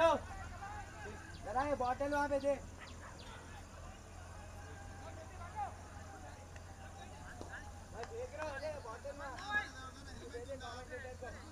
जरा ये बॉटल वहाँ पे दे। मैं देख रहा हूँ, अरे बॉटल में दे दे कमेंटेटर को।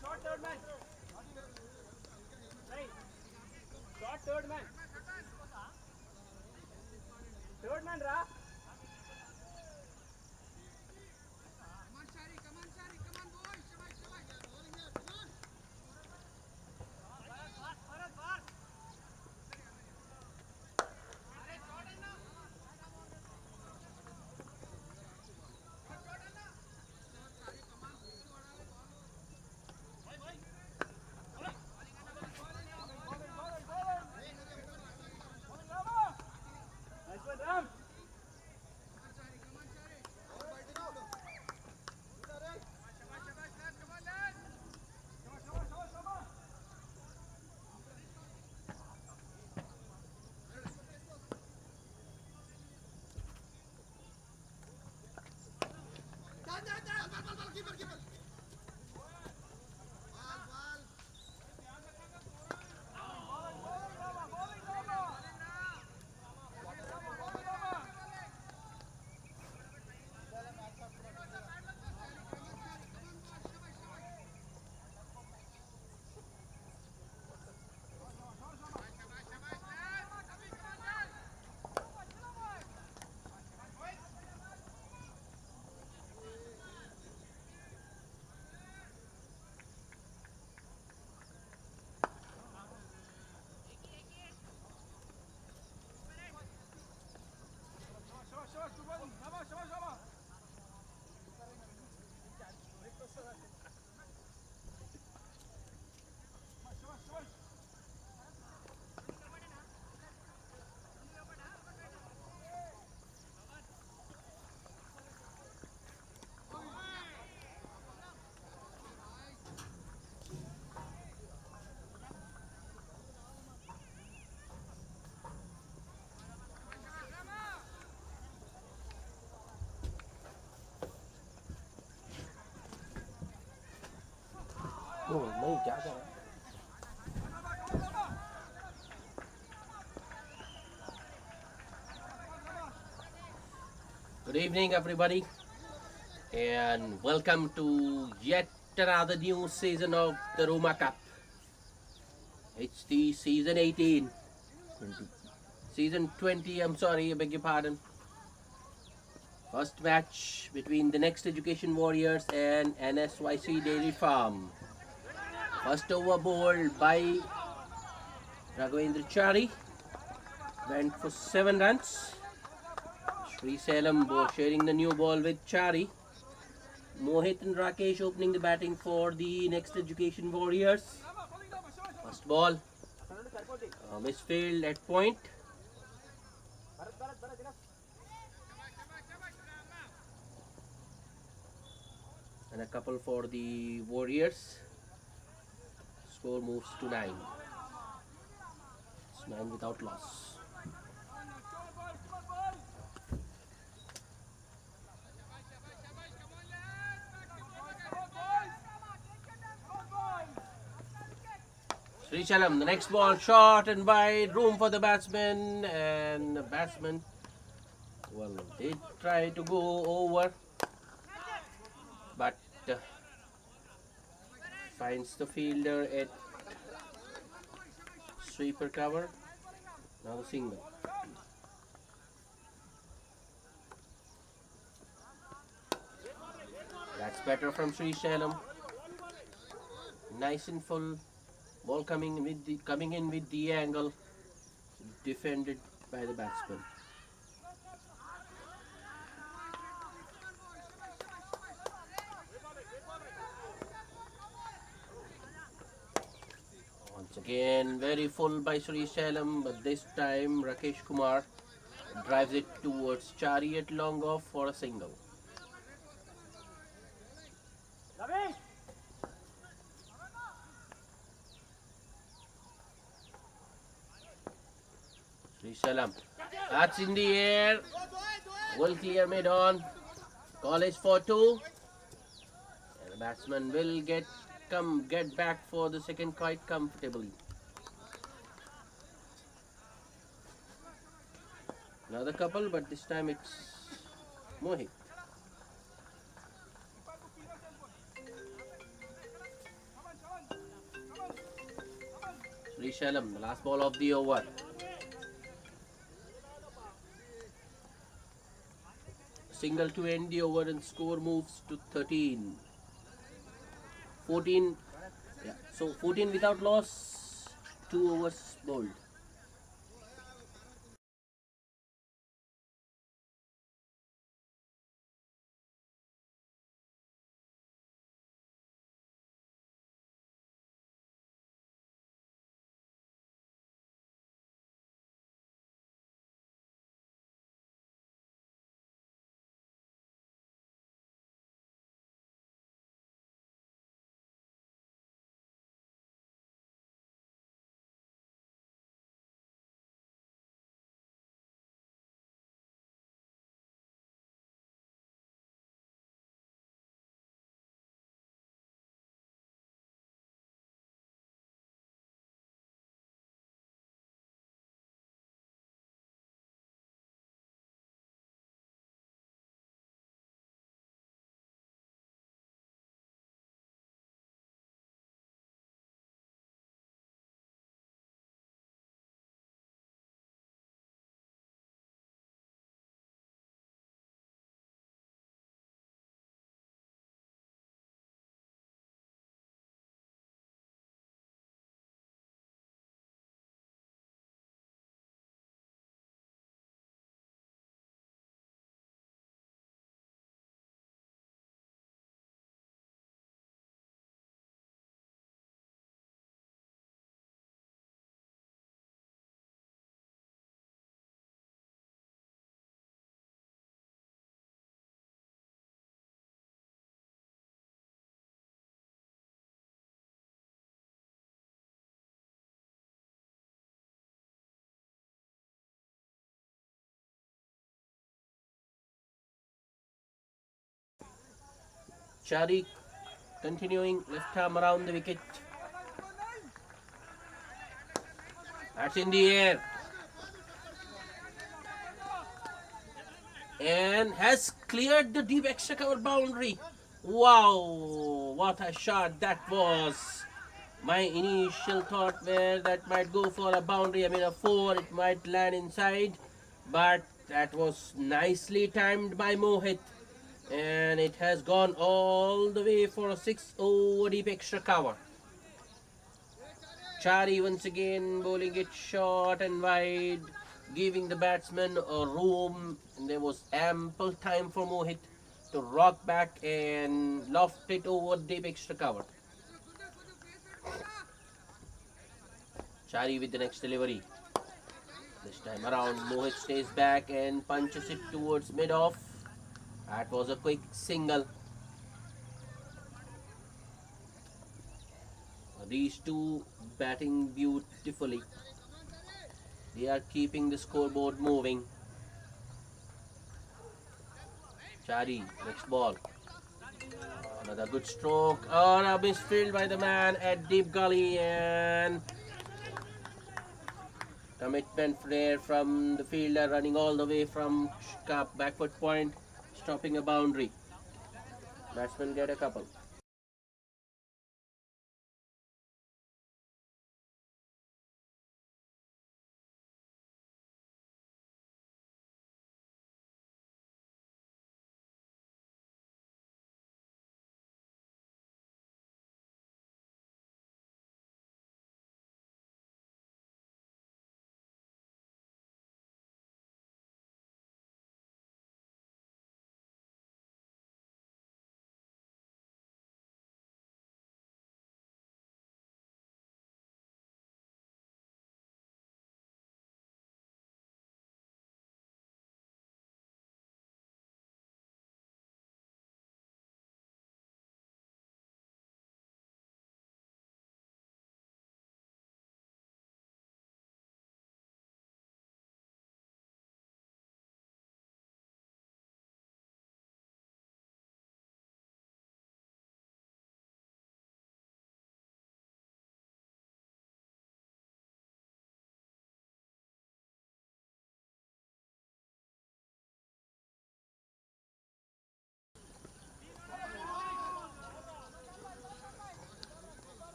Short third man. Right. Short third man. Third man, Ra. नहीं क्या कर रहा है? Good evening, everybody, and welcome to yet another new season of the Ruma Cup. It's the season 18. 20. Season 20, I'm sorry, I beg your pardon. First match between the Next Education Warriors and Nsyc Dairy Farm. First over bowled by Raghavendra Chari. Went for 7 runs. Sri Salem sharing the new ball with Chari. Mohit and Rakesh opening the batting for the Next Education Warriors. First ball. Misfield at point. And a couple for the Warriors. Score moves to 9. It's 9 without loss. Sri Chalam, the next ball short and wide, room for the batsman, and the batsman, well, they try to go over, but finds the fielder at sweeper cover. Now the single. That's better from Sri Salem. Nice and full. Ball coming in with the angle, defended by the batsman. Once again, very full by Sri Salem, but this time Rakesh Kumar drives it towards Chari at long off for a single. Sri Salem, that's in the air, will clear mid on, call is for 2, and the batsman will get back for the second quite comfortably. Another couple, but this time it's Mohit. Sri Salem, the last ball of the over. Single to end the over and score moves to 13. 14, yeah, so 14 without loss, 2 overs bowled. Chari continuing left arm around the wicket. That's in the air. And has cleared the deep extra cover boundary. Wow, what a shot that was. My initial thought were that might go for a boundary, I mean a 4, it might land inside, but that was nicely timed by Mohit, and it has gone all the way for a 6 over deep extra cover. Chari once again bowling it short and wide, giving the batsman a room, and there was ample time for Mohit to rock back and loft it over deep extra cover. Chari with the next delivery. This time around, Mohit stays back and punches it towards mid-off. That was a quick single. These two batting beautifully. They are keeping the scoreboard moving. Chari, next ball. Another good stroke. Oh, a misfield by the man at deep gully, and commitment there from the fielder running all the way from backward point, stopping a boundary. Batsmen get a couple.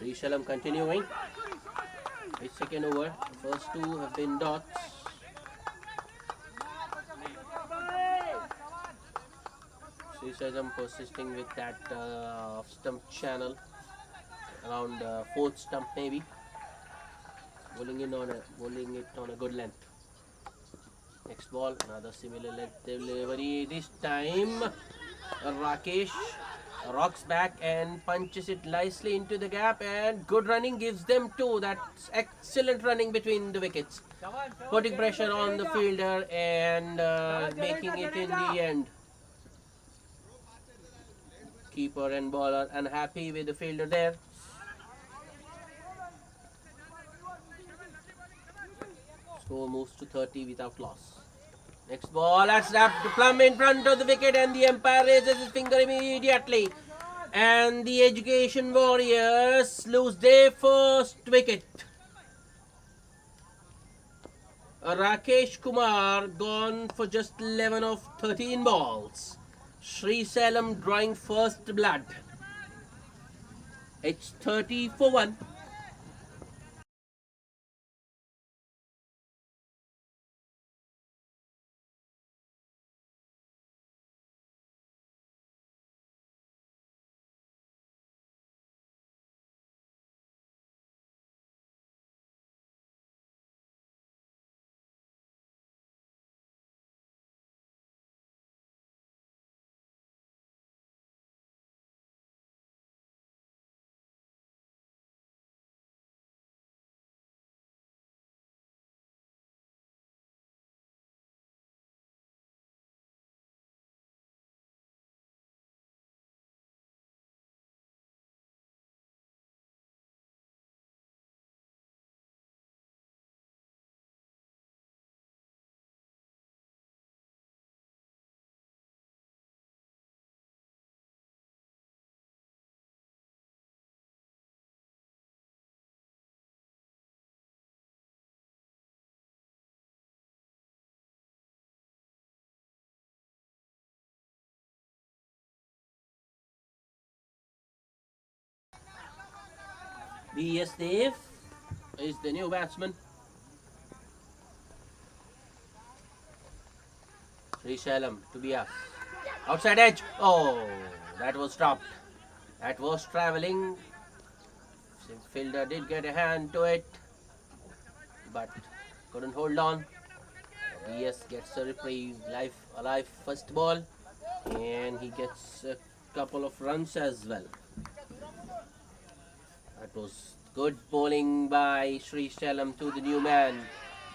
Sri Salam continuing. His second over. The first two have been dots. Sri Salam persisting with that stump channel around fourth stump maybe. Bowling it on a good length. Next ball, another similar length delivery. This time, Rakesh rocks back and punches it nicely into the gap, and good running gives them two. That's excellent running between the wickets, putting pressure on the fielder and making it in the end. Keeper and bowler unhappy with the fielder there. Score moves to 30 without loss. Next ball, that's wrapped plumb in front of the wicket, and the umpire raises his finger immediately. And the Education Warriors lose their first wicket. Rakesh Kumar gone for just 11 of 13 balls. Sri Salem drawing first blood. It's 30 for 1. BS Dev is the new batsman. Srisailam to Bias. Outside edge. Oh, that was dropped. That was travelling. Fielder did get a hand to it, but couldn't hold on. BS gets a reprieve, life alive first ball, and he gets a couple of runs as well. That was good bowling by Sri Shalom to the new man.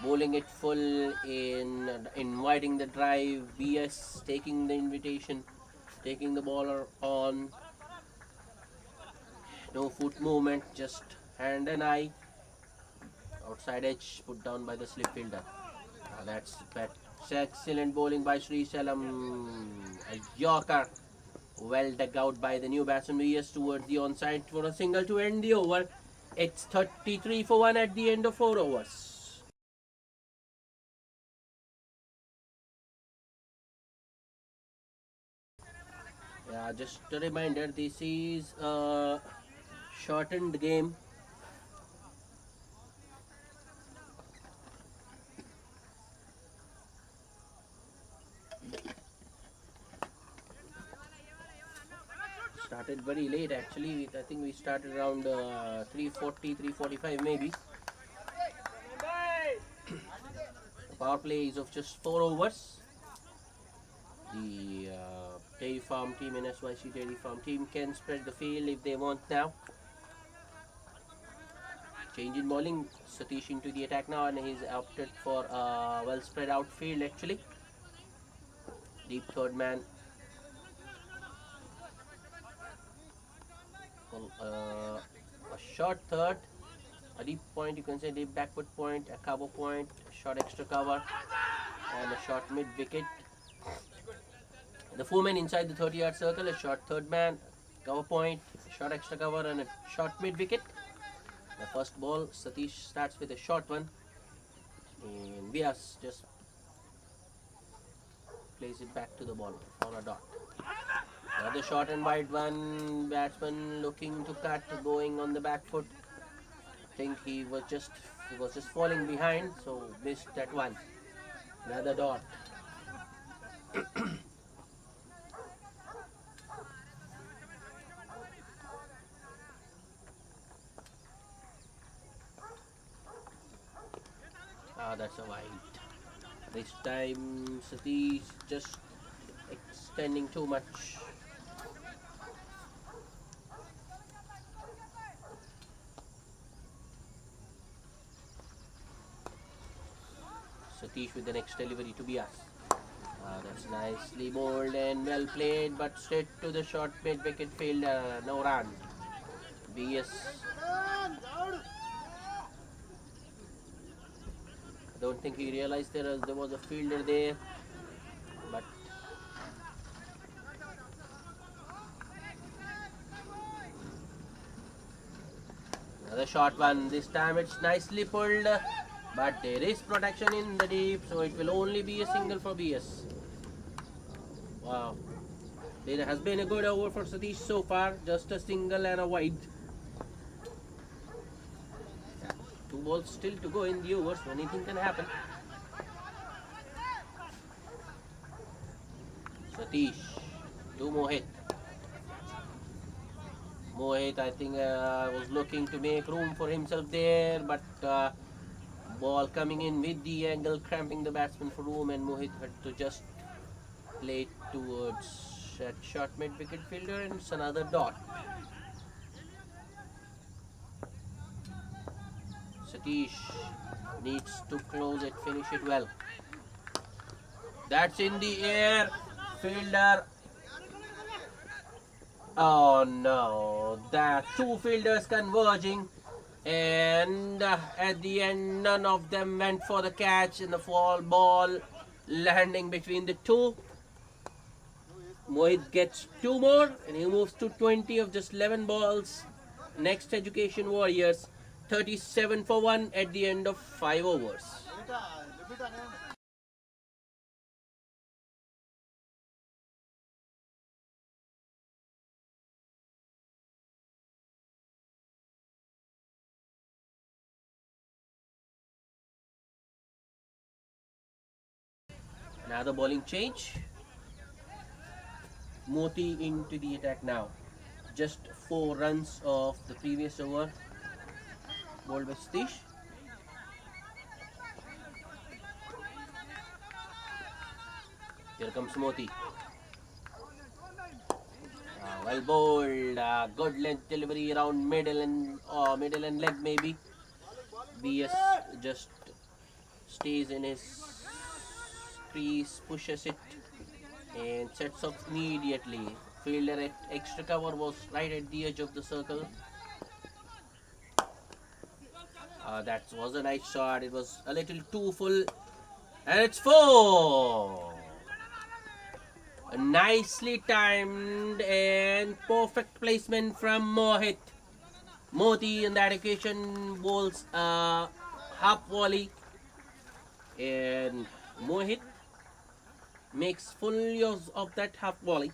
Bowling it full in inviting the drive. BS taking the invitation, taking the bowler on. No foot movement, just hand and eye. Outside edge put down by the slip fielder. That's excellent bowling by Sri Salam. A Yorker. Well dug out by the new batsman VS towards the onside for a single to end the over. It's 33 for 1 at the end of 4 overs. Yeah, just a reminder, this is a shortened game. Started very late actually. I think we started around 3:40, 3:45 maybe. Power play is of just 4 overs. The dairy farm team and SYC dairy farm team can spread the field if they want now. Change in bowling. Satish into the attack now, and he's opted for a well spread out field actually. Deep third man. Well, a short third, a deep point, you can say deep backward point, a cover point, a short extra cover, and a short mid wicket. The 4 men inside the 30-yard circle, a short third man, cover point, a short extra cover, and a short mid wicket. The first ball, Satish starts with a short one, and Vyas just plays it back to the ball for a dot. Another short and wide one. Batsman looking to cut, going on the back foot. I think he was just falling behind, so missed that one. Another dot. That's a wide. This time Satish just extending too much. Satish with the next delivery to Bias. That's nicely bowled and well played, but straight to the short mid wicket fielder. No run. BS. I don't think he realized there was a fielder there, but another short one. This time it's nicely pulled, but there is protection in the deep, so it will only be a single for BS. Wow. There has been a good over for Satish so far, just a single and a wide. 2 balls still to go in the over, so anything can happen. Satish to Mohit. Mohit, I think, was looking to make room for himself there, but ball coming in with the angle, cramping the batsman for room, and Mohit had to just play it towards that short mid wicket fielder, and it's another dot. Satish needs to close it, finish it well. That's in the air. Fielder. Oh no, the 2 fielders converging, and at the end none of them went for the catch, and the ball landing between the 2. Mohit gets 2 more, and he moves to 20 of just 11 balls. Next Education Warriors 37 for 1 at the end of 5 overs. Another bowling change. Moti into the attack now. Just 4 runs of the previous over. Bowled by Satish. Here comes Moti. Well bowled. Good length delivery around middle and leg maybe. BS just stays in his crease, pushes it, and sets off immediately. Fielder at extra cover was right at the edge of the circle. That was a nice shot. It was a little too full, and it's 4. A nicely timed and perfect placement from Mohit. Moti in that occasion bowls a half volley, and Mohit makes full use of that half volley,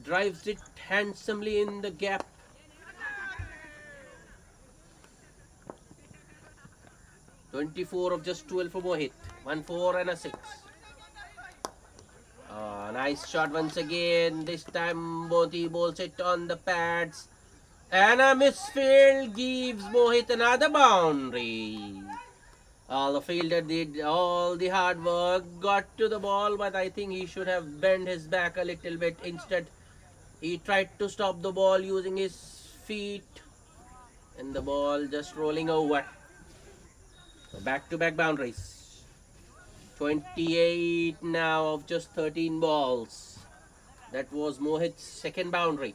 drives it handsomely in the gap. "24 of just 12 for Mohit. 1-4 and a 6. Nice shot once again. This time Moti bowls it on the pads. And a misfield gives Mohit another boundary. The fielder did all the hard work, got to the ball, but I think he should have bent his back a little bit. Instead, he tried to stop the ball using his feet, and the ball just rolling over. Back-to-back boundaries. 28 now of just 13 balls. That was Mohit's second boundary.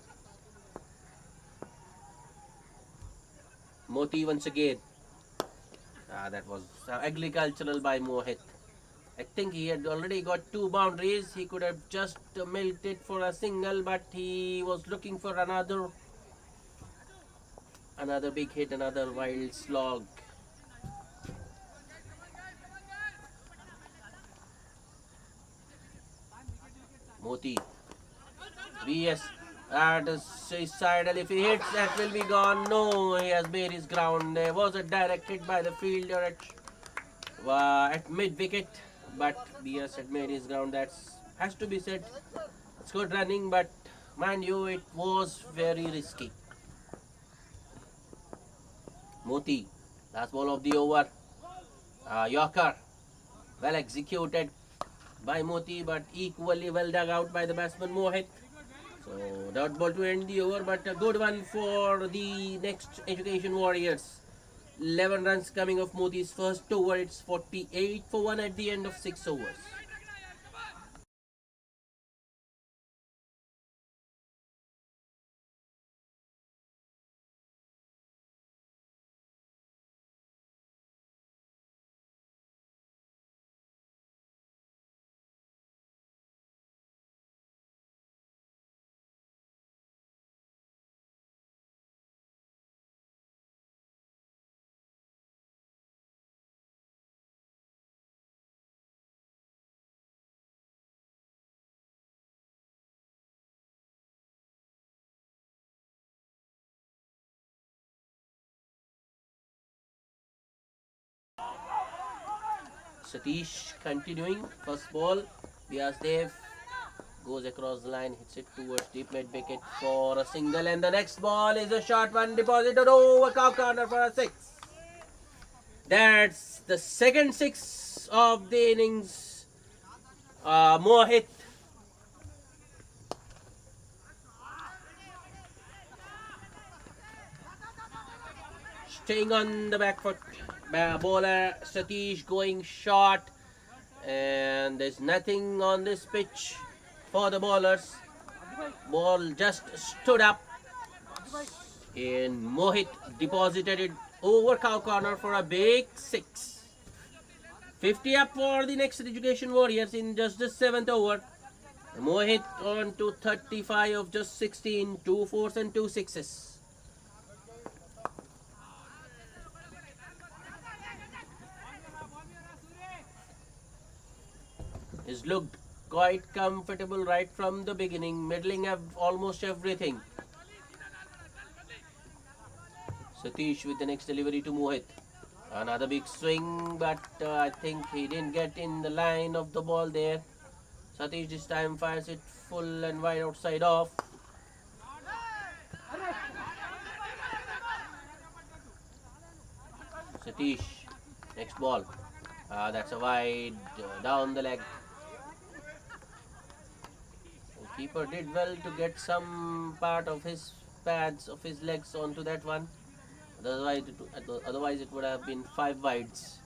Moti once again. That was agricultural by Mohit. I think he had already got 2 boundaries. He could have just milked it for a single, but he was looking for another big hit, another wild slog. Moti. BS. That is suicidal. If he hits, that will be gone. No, he has made his ground. There was a direct hit by the fielder at mid-wicket. But BS had made his ground. That has to be said. It's good running, but mind you, it was very risky. Moti. Last ball of the over. Yorker. Well executed by Moti, but equally well dug out by the batsman Mohit. So dot ball to end the over, but a good one for the next Education Warriors. 11 runs coming off Moti's first over. It's 48 for 1 at the end of 6 overs. Satish continuing. First ball. Vyasdev goes across the line, hits it towards deep mid wicket for a single, and the next ball is a short one deposited over cow corner for a 6. That's the second 6 of the innings. Mohit staying on the back foot. Bowler Satish going short, and there's nothing on this pitch for the bowlers. Ball just stood up, and Mohit deposited it over cow corner for a big 6. 50 up for the next Education Warriors in just the 7th over. Mohit on to 35 of just 16, 2 4s and 2 6s. He's looked quite comfortable right from the beginning, middling almost everything. Satish with the next delivery to Mohit. Another big swing, but I think he didn't get in the line of the ball there. Satish this time fires it full and wide outside off. Satish, next ball. That's a wide down the leg. The keeper did well to get some part of his pads of his legs onto that one. Otherwise it would have been 5 wides.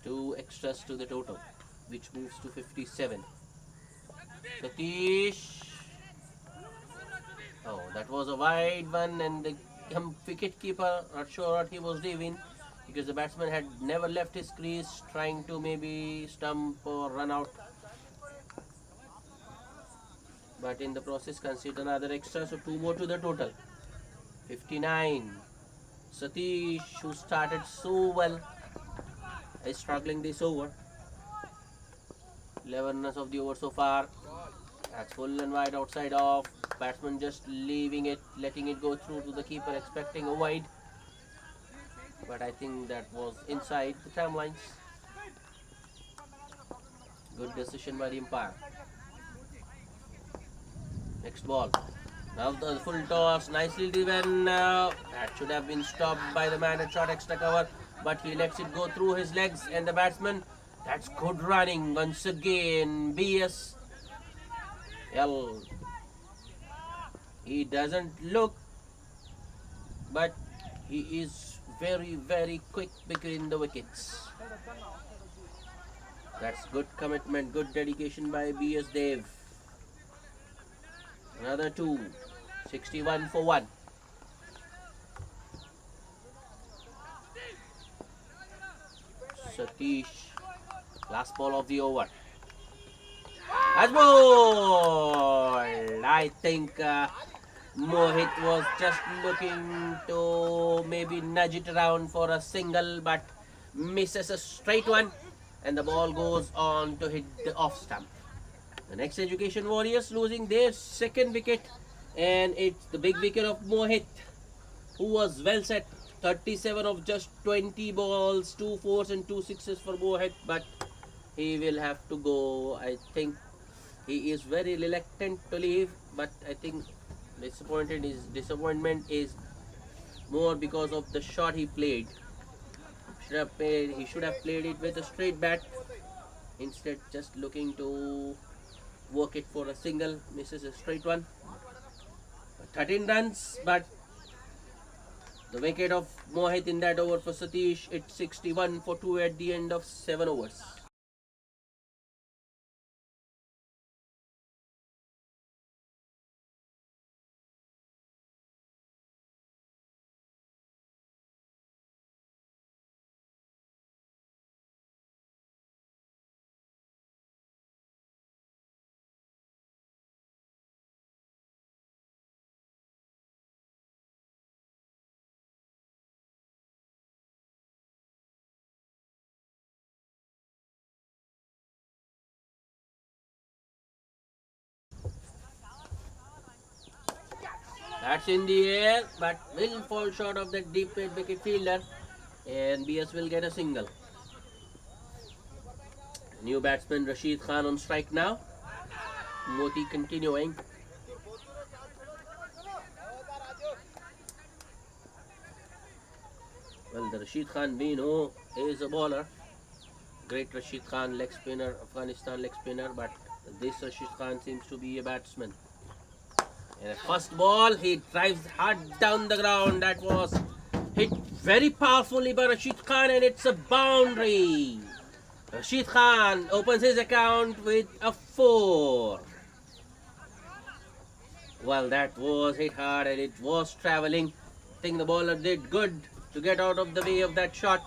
Two extras to the total, which moves to 57. Satish. Oh, that was a wide one, and the wicket keeper not sure what he was doing, because the batsman had never left his crease, trying to maybe stump or run out. But in the process, concede another extra, so 2 more to the total. 59. Satish, who started so well, is struggling this over. 11 runs of the over so far. That's full and wide outside off. Batsman just leaving it, letting it go through to the keeper, expecting a wide. But I think that was inside the tramlines. Good decision by the umpire. Next ball. Now the full toss, nicely driven. That should have been stopped by the man at short extra cover, but he lets it go through his legs, and the batsman. That's good running once again. BS. L. He doesn't look, but he is very, very quick between the wickets. That's good commitment, good dedication by BS Dev. Another 2. 61 for 1. Satish. Last ball of the over. As ball! I think Mohit was just looking to maybe nudge it around for a single, but misses a straight one, and the ball goes on to hit the off stump. The next Education Warriors losing their second wicket, and it's the big wicket of Mohit, who was well set. 37 of just 20 balls, 2 fours and 2 sixes for Mohit, but he will have to go. I think he is very reluctant to leave, but I think disappointment is more because of the shot he played. He should have played it with a straight bat, instead just looking to work it for a single, misses a straight one. 13 runs, but the wicket of Mohit in that over for Satish, it's 61 for 2 at the end of 7 overs. That's in the air, but will fall short of the deep mid wicket fielder, and BS will get a single. New batsman Rashid Khan on strike now. Moti continuing. Well, the Rashid Khan we know is a bowler. Great Rashid Khan, leg spinner, Afghanistan leg spinner, but this Rashid Khan seems to be a batsman. And the first ball, he drives hard down the ground. That was hit very powerfully by Rashid Khan, and it's a boundary. Rashid Khan opens his account with a 4. Well, that was hit hard and it was traveling. I think the bowler did good to get out of the way of that shot.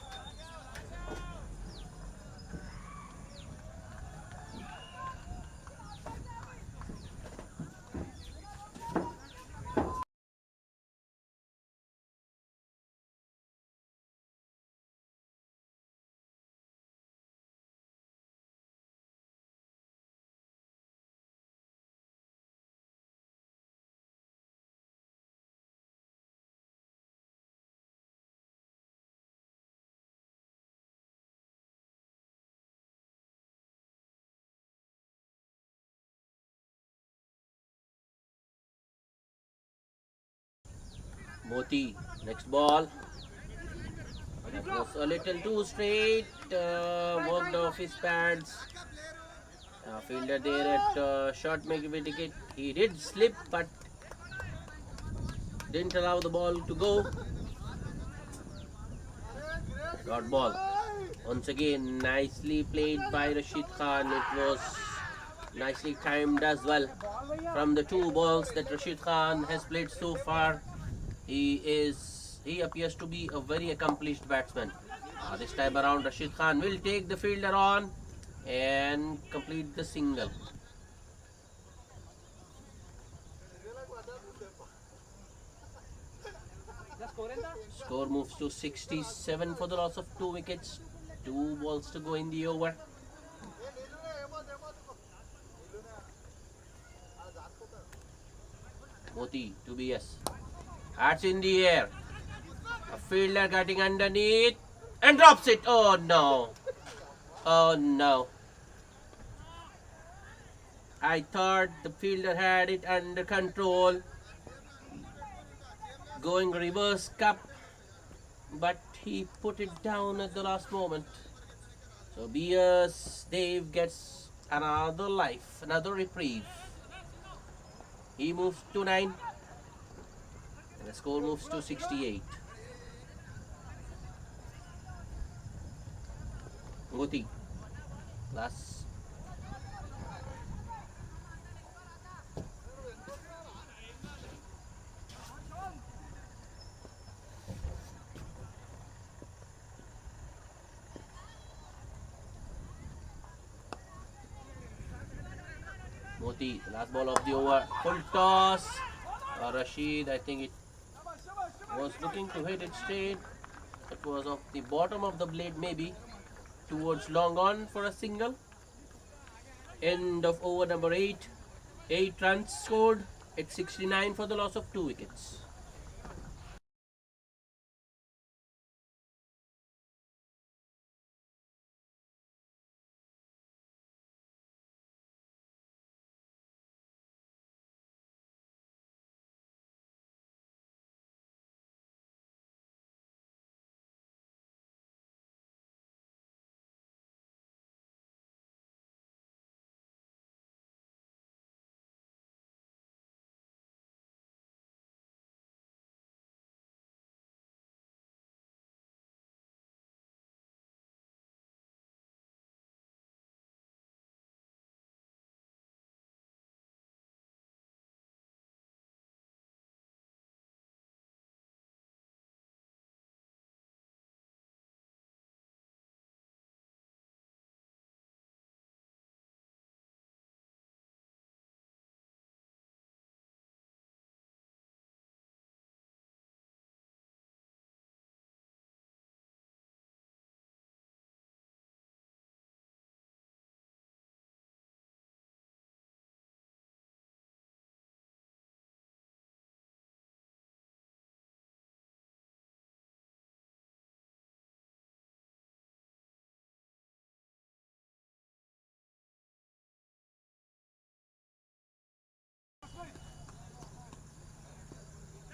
Moti, next ball. That was a little too straight. Worked off his pads. Fielder there at short wicket. He did slip, but didn't allow the ball to go. Dot ball. Once again, nicely played by Rashid Khan. It was nicely timed as well. From the two balls that Rashid Khan has played so far, he appears to be a very accomplished batsman. This time around, Rashid Khan will take the fielder on and complete the single. Score moves to 67 for the loss of 2 wickets. 2 balls to go in the over. Moti, 2BS. That's in the air. A fielder getting underneath and drops it. Oh no. Oh no. I thought the fielder had it under control. Going reverse cup, but he put it down at the last moment. So BS Dave gets another life, another reprieve. He moves to 9 and the score moves to 68. Moti, last. Moti, the last ball of the over. Full toss. Rashid, I think it was looking to hit it straight. It was off the bottom of the blade, maybe towards long on for a single. End of over number 8. 8 runs scored at 69 for the loss of 2 wickets.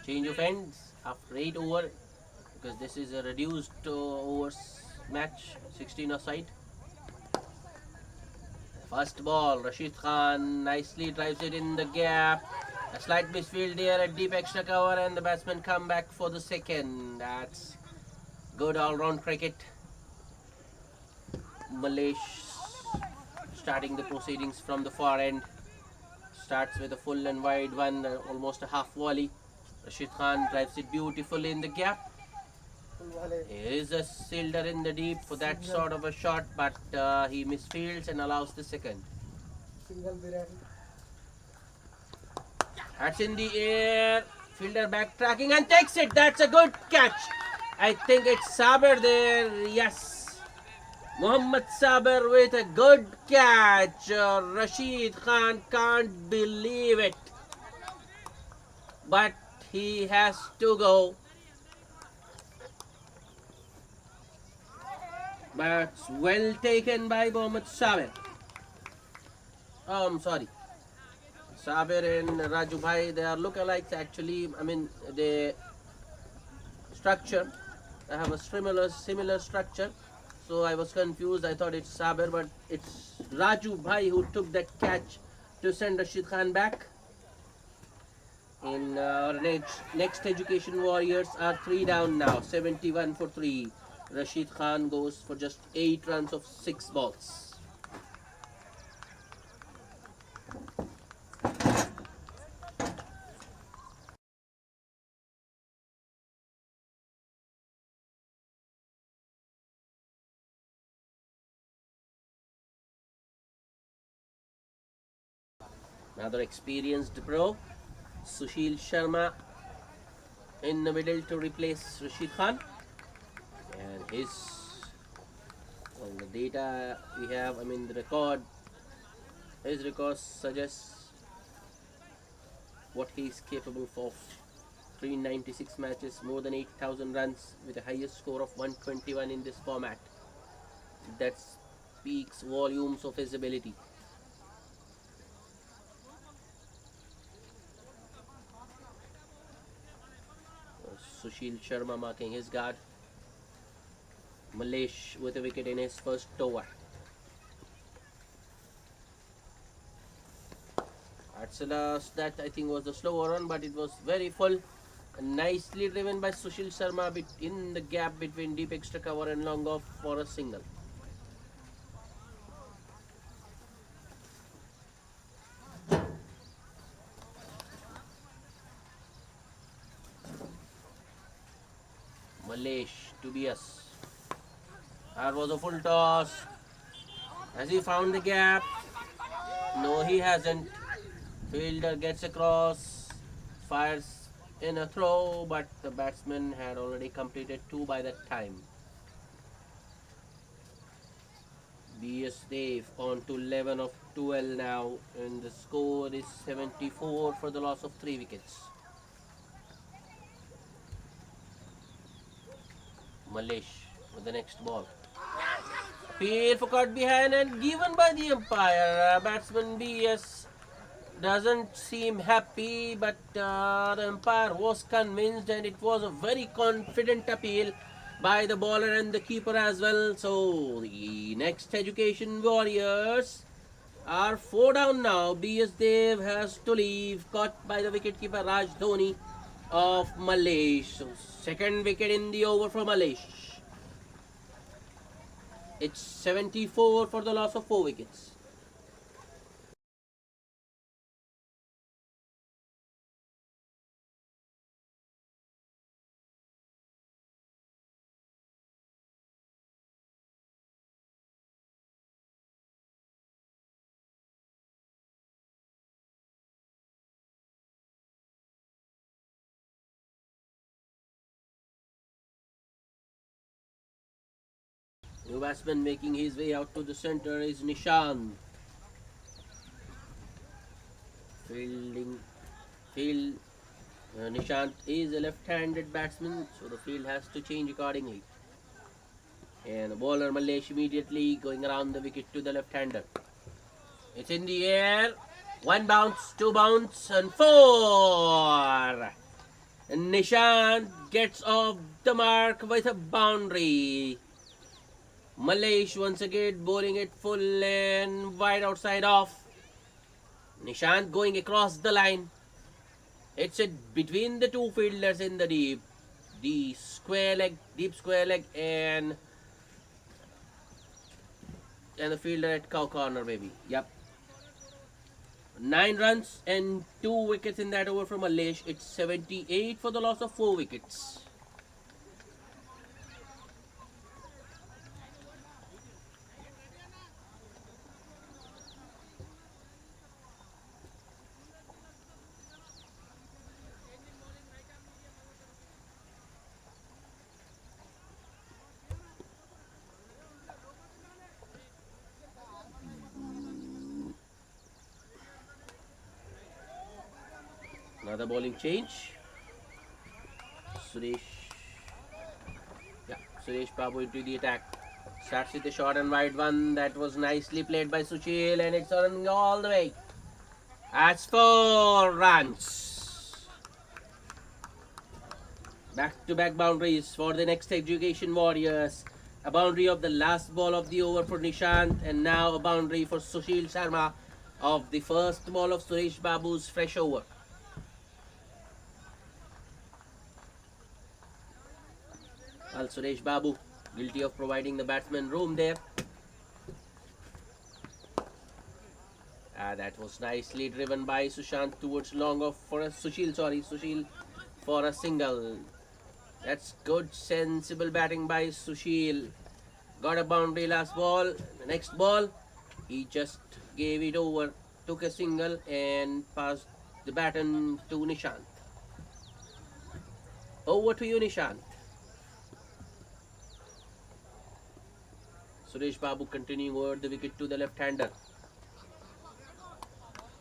Change of ends after 8 over, because this is a reduced overs match, 16 aside. First ball, Rashid Khan nicely drives it in the gap. A slight misfield there at deep extra cover, and the batsman come back for the second. That's good all-round cricket. Malesh starting the proceedings from the far end. Starts with a full and wide one, almost a half volley. Rashid Khan drives it beautifully in the gap. He is a fielder in the deep for that sort of a shot, but he misfields and allows the second. That's in the air. Fielder backtracking and takes it. That's a good catch. I think it's Saber there. Yes. Mohammad Saber with a good catch. Rashid Khan can't believe it. But he has to go. But well taken by Mohammad Saber. Oh, I'm sorry. Saber and Raju Bhai, they are lookalikes actually. I mean, they structure. I have a similar structure. So I was confused. I thought it's Saber, but it's Raju Bhai who took that catch to send Rashid Khan back. In our next Education Warriors are 3 down now, 71 for 3. Rashid Khan goes for just 8 runs of 6 balls. Another experienced pro, Sushil Sharma in the middle to replace Rashid Khan. And the data we have, his record suggests what he is capable of. 396 matches, more than 8,000 runs with the highest score of 121 in this format. That speaks volumes of his ability. Sushil Sharma marking his guard. Malesh with a wicket in his first over. That I think was the slower run, but it was very full. Nicely driven by Sushil Sharma in the gap between deep extra cover and long off for a single. Malesh to BS. That was a full toss. Has he found the gap? No, he hasn't. Fielder gets across, fires in a throw, but the batsman had already completed 2 by that time. BS Dave on to 11 of 12 now, and the score is 74 for the loss of 3 wickets. Malesh with the next ball. Appeal for caught behind and given by the umpire. Batsman BS doesn't seem happy, but the umpire was convinced, and it was a very confident appeal by the bowler and the keeper as well. So the next Education Warriors are 4 down now. BS Dev has to leave, caught by the wicketkeeper Raj Dhoni of Malesh. So second wicket in the over for Malesh. It's 74 for the loss of 4 wickets. New batsman making his way out to the center is Nishant. Nishant is a left-handed batsman, so the field has to change accordingly. And the bowler Malesh immediately going around the wicket to the left-hander. It's in the air. 1 bounce, 2 bounce, and 4. And Nishant gets off the mark with a boundary. Malesh once again bowling it full and wide outside off. Nishant going across the line. It's between the 2 fielders in the deep. The deep square leg, and the fielder at cow corner maybe. Yep. 9 runs and 2 wickets in that over from Malesh. It's 78 for the loss of 4 wickets. Another bowling change. Suresh Babu into the attack. Starts with a short and wide one. That was nicely played by Sushil, and it's on all the way. That's 4 runs. Back-to-back boundaries for the next Education Warriors. A boundary of the last ball of the over for Nishant, and now a boundary for Sushil Sharma of the first ball of Suresh Babu's fresh over. Well, Suresh Babu guilty of providing the batsman room there. That was nicely driven by Sushant towards long off for a Sushil for a single. That's good, sensible batting by Sushil. Got a boundary last ball. The next ball, he just gave it over, took a single and passed the baton to Nishant. Over to you, Nishant. Suresh Babu continuing over the wicket to the left-hander.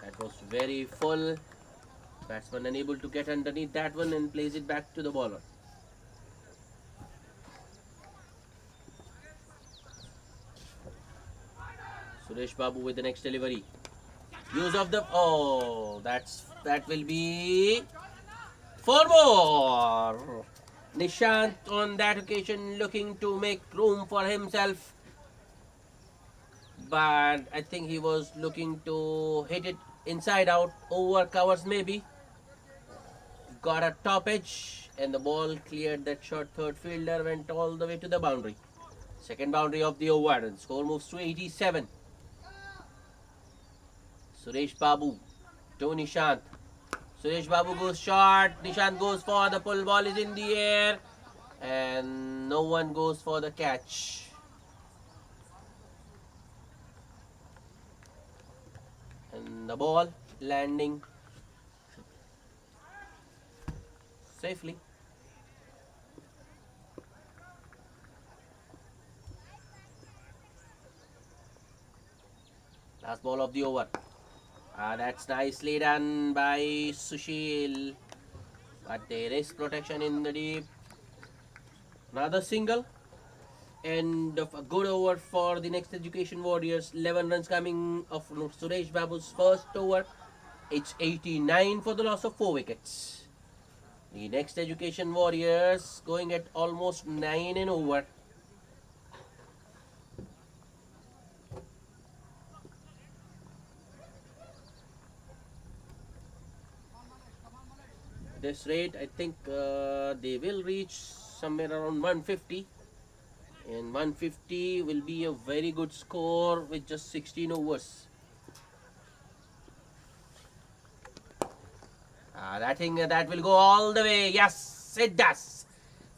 That was very full. Batsman unable to get underneath that one and plays it back to the bowler. Suresh Babu with the next delivery. Use of the that will be 4 more. Nishant on that occasion looking to make room for himself, but I think he was looking to hit it inside out, over covers maybe. Got a top edge and the ball cleared that short third fielder, went all the way to the boundary. Second boundary of the over and score moves to 87. Suresh Babu to Nishant. Suresh Babu goes short. Nishant goes for the pull. Ball is in the air and no one goes for the catch. And the ball landing safely. Last ball of the over. That's nicely done by Sushil. But there is protection in the deep. Another single. End of a good over for the next Education Warriors. 11 runs coming of Suresh Babu's first over. It's 89 for the loss of 4 wickets. The next Education Warriors going at almost 9 and over. This rate, I think they will reach somewhere around 150, and 150 will be a very good score with just 16 overs. That will go all the way. Yes, it does.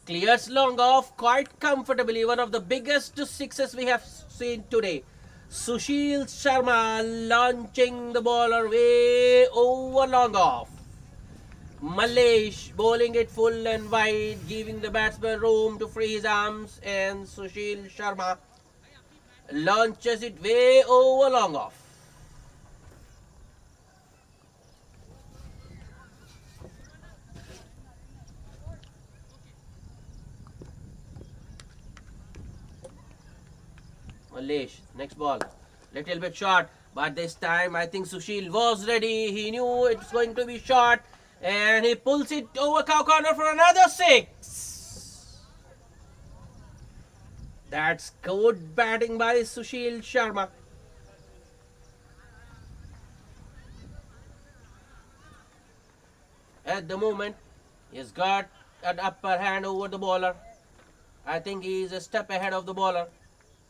Clears long off quite comfortably. One of the biggest sixes we have seen today. Sushil Sharma launching the bowler way over long off. Malesh bowling it full and wide, giving the batsman room to free his arms, and Sushil Sharma launches it way over long off. Malesh, next ball, little bit short, but this time I think Sushil was ready. He knew it was going to be short. And he pulls it over cow corner for another 6. That's good batting by Sushil Sharma. At the moment, he's got an upper hand over the bowler. I think he is a step ahead of the bowler.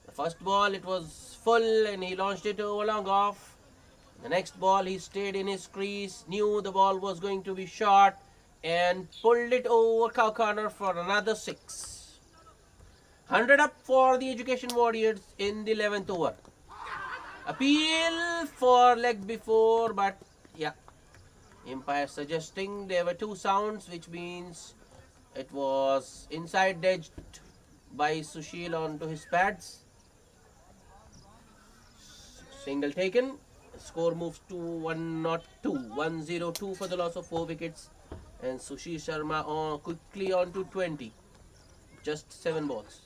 The first ball, it was full and he launched it over long off. The next ball, he stayed in his crease, knew the ball was going to be short and pulled it over cow corner for another 6. 100 up for the Education Warriors in the 11th over. Appeal for leg before, but yeah, umpire suggesting there were 2 sounds, which means it was inside edged by Sushil onto his pads. Single taken. Score moves to 102 for the loss of 4 wickets, and Sushil Sharma quickly on to 20. Just 7 balls.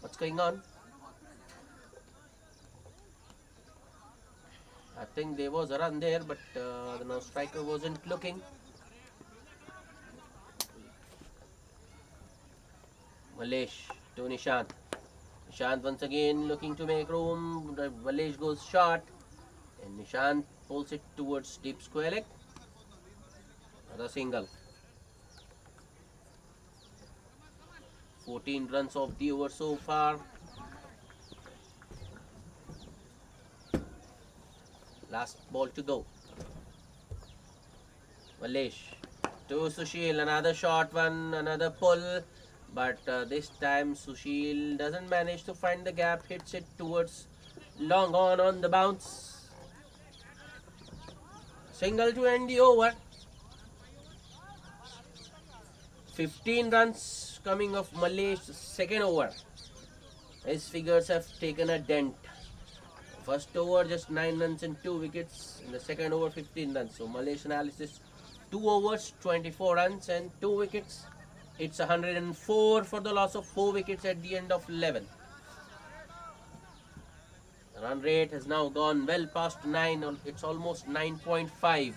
What's going on? I think there was a run there, but the striker wasn't looking. Malesh to Nishant. Nishant once again looking to make room. Malesh goes short. And Nishant pulls it towards deep square leg. Another single. 14 runs of the over so far. Last ball to go. Malesh to Sushil. Another short one. Another pull. But this time Sushil doesn't manage to find the gap. Hits it towards long on the bounce. Single to end the over. 15 runs coming of Malesh's second over. His figures have taken a dent. First over just 9 runs and 2 wickets. In the second over 15 runs. So Malesh analysis 2 overs 24 runs and 2 wickets. It's 104 for the loss of 4 wickets at the end of 11. The run rate has now gone well past 9. It's almost 9.5.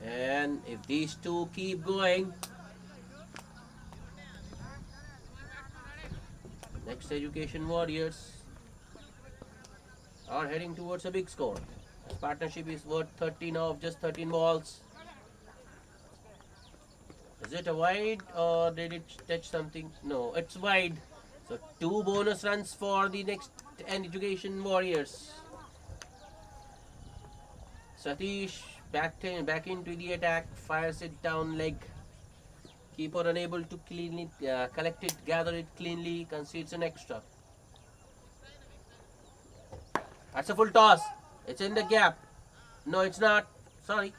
And if these two keep going, Next Education Warriors are heading towards a big score. This partnership is worth 13 of just 13 balls. Is it a wide or did it touch something? No, it's wide. So 2 bonus runs for the Next Education Warriors. Satish back into the attack, fires it down leg. Keeper unable to cleanly collect it, gather it cleanly, concedes an extra. That's a full toss. It's in the gap. No, it's not. Sorry.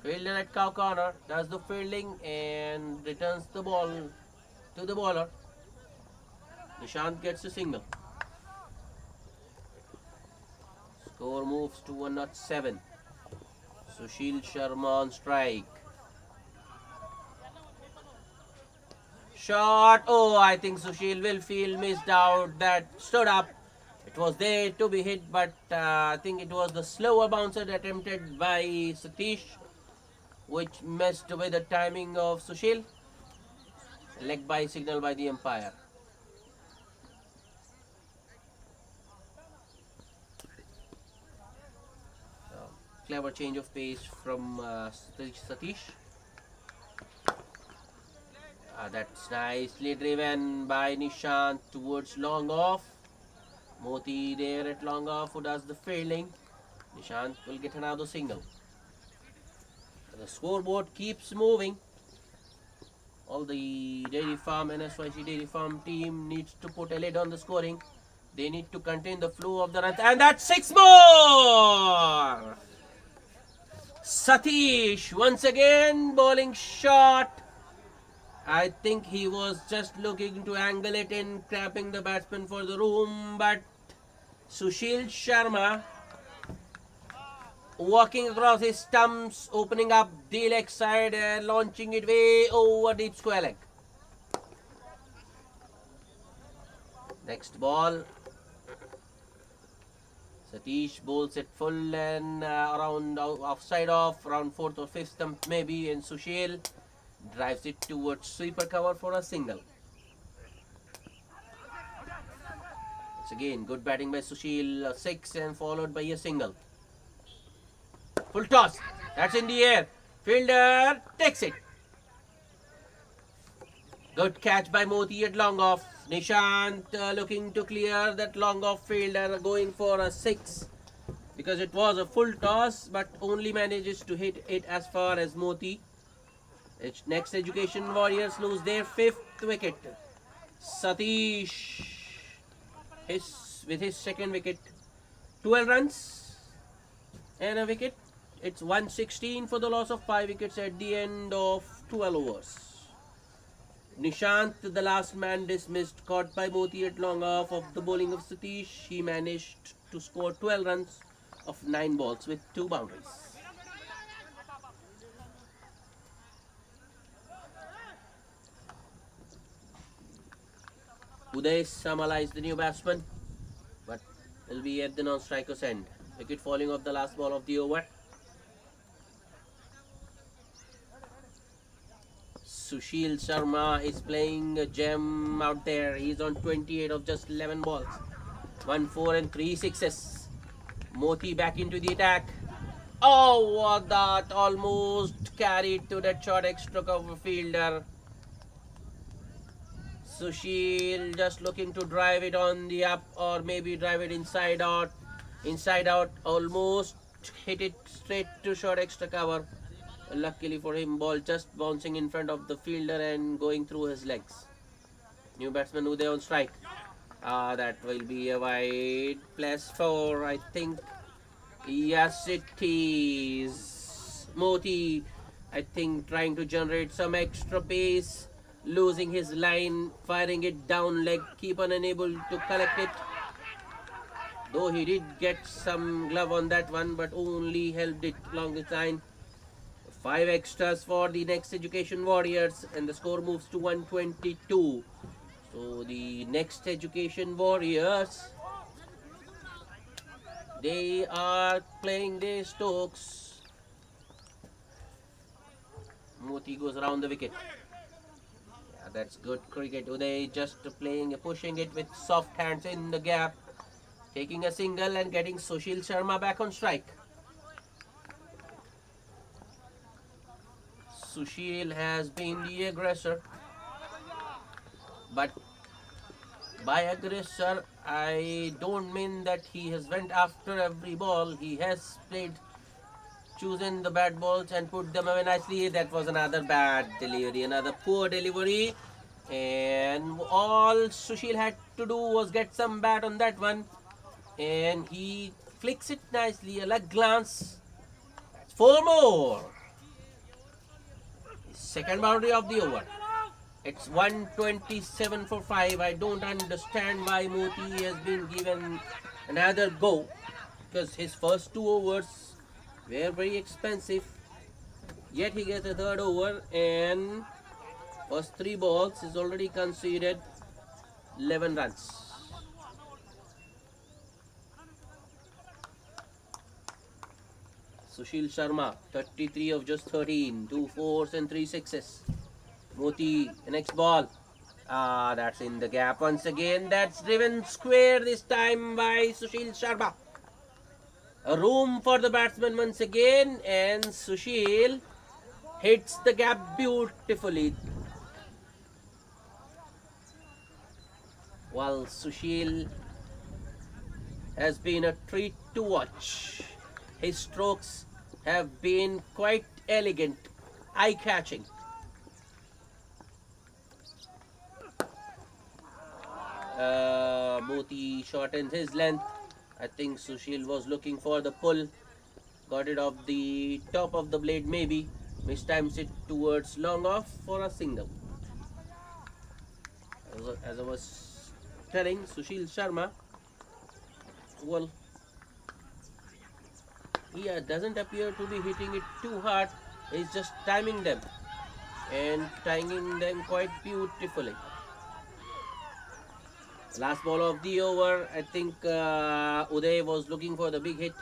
Fielder at cow corner does the fielding and returns the ball to the bowler. Nishant gets a single. Score moves to 107. Sushil Sharma on strike. Shot. Oh, I think Sushil will feel missed out. That stood up. It was there to be hit, but I think it was the slower bouncer attempted by Satish, which messed with the timing of Sushil. Leg by signal by the umpire. Clever change of pace from Satish. That's nicely driven by Nishant towards long off. Moti there at long off who does the fielding. Nishant will get another single. The scoreboard keeps moving. All the Dairy Farm and Nsyc Dairy Farm team needs to put a lid on the scoring. They need to contain the flow of the runs. And that's 6 more! Satish once again bowling short. I think he was just looking to angle it in, trapping the batsman for the room, but Sushil Sharma walking across his stumps, opening up the leg side and launching it way over deep square leg. Next ball. Satish bowls it full and around offside off, around 4th or 5th stump maybe, and Sushil drives it towards sweeper cover for a single. It's again good batting by Sushil, 6 and followed by a single. Full toss, that's in the air. Fielder takes it. Good catch by Moti at long off. Nishant looking to clear that long off fielder, going for a 6 because it was a full toss, but only manages to hit it as far as Moti. Next Education Warriors lose their 5th wicket. Satish with his 2nd wicket. 12 runs and a wicket. It's 116 for the loss of 5 wickets at the end of 12 overs. Nishant, the last man dismissed, caught by Moti at long off of the bowling of Satish. He managed to score 12 runs of 9 balls with 2 boundaries. Uday Samala is the new batsman, but will be at the non-striker's end. Wicket falling off the last ball of the over. Sushil Sharma is playing a gem out there. He's on 28 of just 11 balls. 1 4 and 3 sixes. Moti back into the attack. Oh, what that! Almost carried to that short extra cover fielder. Sushil just looking to drive it on the up or maybe drive it inside out. Inside out, almost hit it straight to short extra cover. Luckily for him, ball just bouncing in front of the fielder and going through his legs. New batsman Uday on strike. That will be a wide. +4, I think. Yes, it is. Moti, I think, trying to generate some extra pace. Losing his line, firing it down leg, keeper unable to collect it. Though he did get some glove on that one, but only helped it along the line. 5 extras for the Next Education Warriors, and the score moves to 122. So the Next Education Warriors, they are playing their Stokes. Moti goes around the wicket. Yeah, that's good cricket. Uday just pushing it with soft hands in the gap, taking a single and getting Sushil Sharma back on strike. Sushil has been the aggressor, but by aggressor I don't mean that he has went after every ball. He has chosen the bad balls and put them away nicely. That was another bad delivery, another poor delivery, and all Sushil had to do was get some bat on that one, and he flicks it nicely, a leg glance. That's 4 more. Second boundary of the over. It's 127 for 5. I don't understand why Moti has been given another go, because his first 2 overs were very expensive. Yet he gets a third over, and first 3 balls is already conceded 11 runs. Sushil Sharma, 33 of just 13, 2 4s and 3 6s. Moti, the next ball. That's in the gap once again. That's driven square this time by Sushil Sharma. A room for the batsman once again, and Sushil hits the gap beautifully. While Sushil has been a treat to watch. His strokes have been quite elegant, eye-catching. Moti shortens his length. I think Sushil was looking for the pull. Got it off the top of the blade maybe. Mistimes it towards long off for a single. As I was telling, Sushil Sharma, well, he doesn't appear to be hitting it too hard. He's just timing them and timing them quite beautifully. Last ball of the over. I think Uday was looking for the big hit,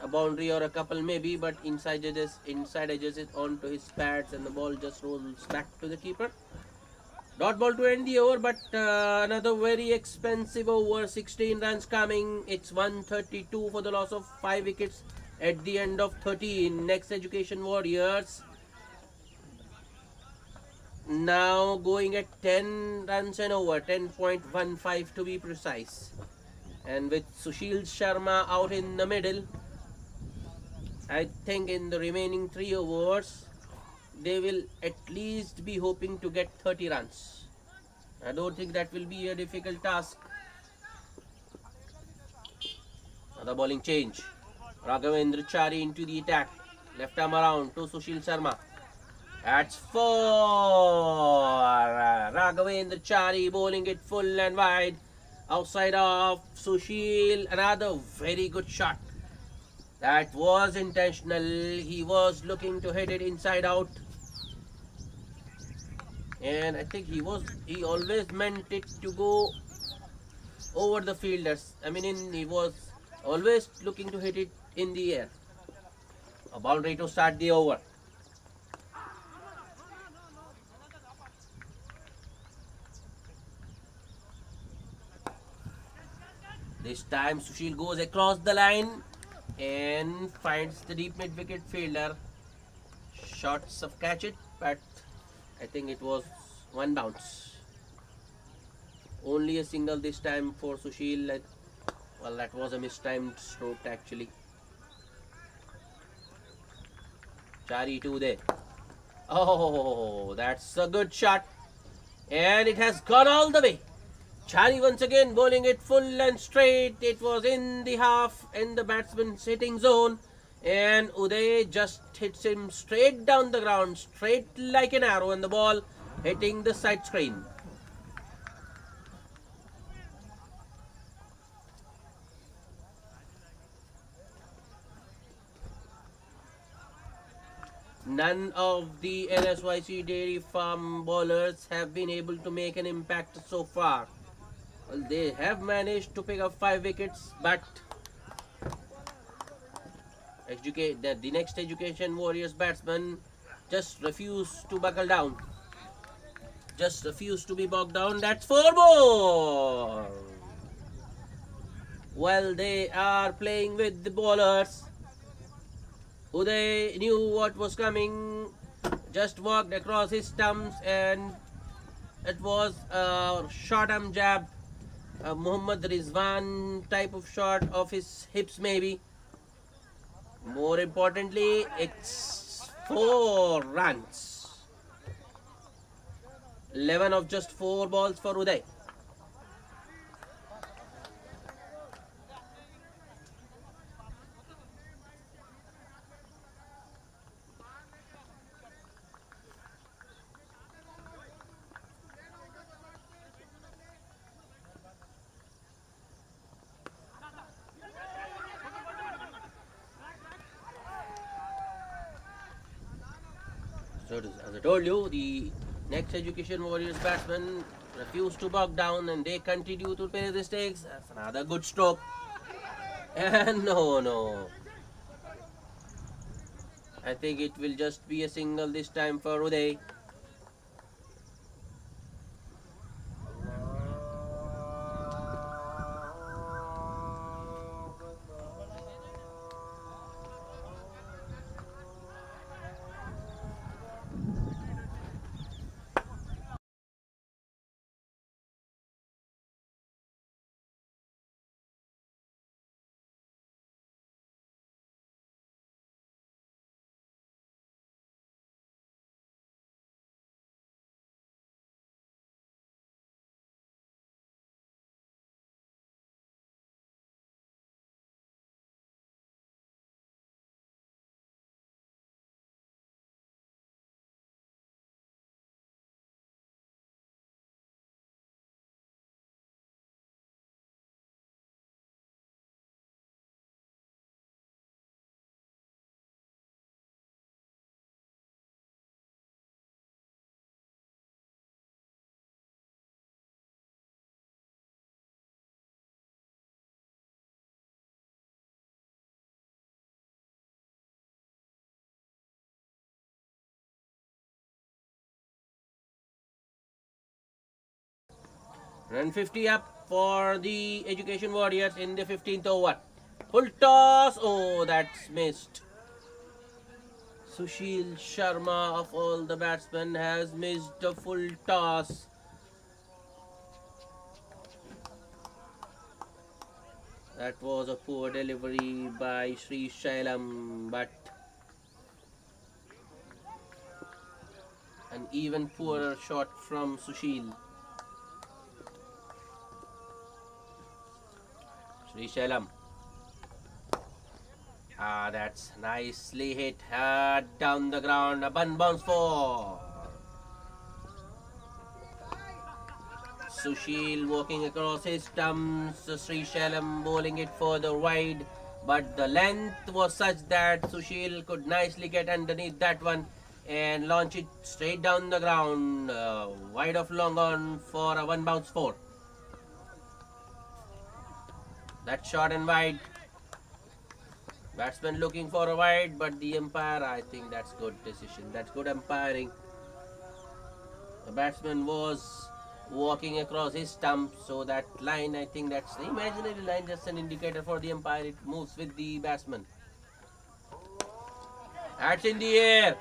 a boundary or a couple maybe, but inside edges it onto his pads, and the ball just rolls back to the keeper. Dot ball to end the over, but another very expensive over. 16 runs coming. It's 132 for the loss of 5 wickets at the end of 13. Next Education Warriors now going at 10 runs and over, 10.15 to be precise. And with Sushil Sharma out in the middle, I think in the remaining 3 overs they will at least be hoping to get 30 runs. I don't think that will be a difficult task. Another bowling change. Raghavendra Chari into the attack. Left arm around to Sushil Sharma. That's 4. Raghavendra Chari bowling it full and wide. Outside of Sushil. Another very good shot. That was intentional. He was looking to hit it inside out. And I think he always meant it to go over the fielders. He was always looking to hit it in the air. A boundary to start the over. This time Sushil goes across the line and finds the deep mid wicket fielder. Shots of catch it, but I think it was one bounce. Only a single this time for Sushil. Well, that was a mistimed stroke actually. Chari 2 there. Oh, that's a good shot. And it has gone all the way. Chari once again bowling it full and straight. It was in the half, in the batsman's hitting zone. And Uday just hits him straight down the ground, straight like an arrow, and the ball hitting the side screen. None of the Nsyc Dairy Farm bowlers have been able to make an impact so far. Well, they have managed to pick up 5 wickets, but the next Education Warriors batsman just refused to buckle down. Just refused to be bogged down. That's 4 more. Well, they are playing with the bowlers. Uday knew what was coming, just walked across his stumps, and it was a short arm jab, a Muhammad Rizwan type of shot of his hips maybe. More importantly, it's 4 runs. 11 of just 4 balls for Uday. So as I told you, the next Education Warriors batsman refused to bog down and they continue to play the stakes. That's another good stroke. And no. I think it will just be a single this time for Uday. Run 50 up for the Education Warriors in the 15th over. Full toss. Oh, that's missed. Sushil Sharma of all the batsmen has missed a full toss. That was a poor delivery by Sri Shailam, but an even poorer shot from Sushil. Sri Shailam. That's nicely hit. Down the ground. A bun bounce for Sushil walking across his stumps. Sri Shailam bowling it further wide. But the length was such that Sushil could nicely get underneath that one and launch it straight down the ground. Wide of long on for a 1 bounce 4. That's short and wide. Batsman looking for a wide, but the umpire, I think that's good decision. That's good umpiring. The batsman was walking across his stump. So that line, I think that's the imaginary line, just an indicator for the umpire. It moves with the batsman. That's in the air.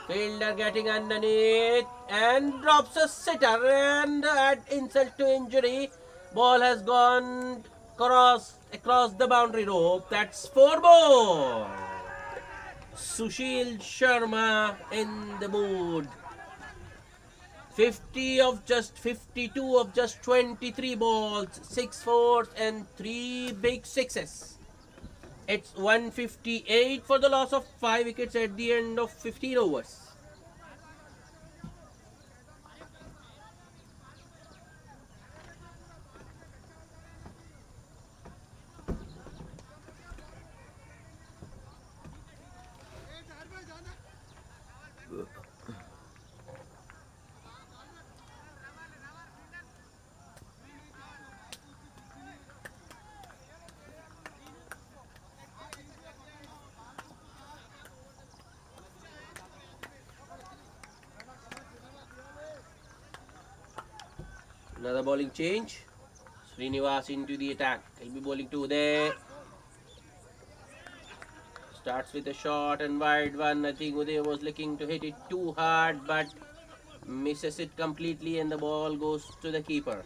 Fielder getting underneath and drops a sitter and add insult to injury. Ball has gone across the boundary rope. That's 4 more. Sushil Sharma in the mood. 52 of just 23 balls, 6 fours and 3 big sixes. It's 158 for the loss of 5 wickets at the end of 15 overs. Another bowling change. Srinivas into the attack. He'll be bowling to Uday. Starts with a short and wide one. I think Uday was looking to hit it too hard, but misses it completely and the ball goes to the keeper.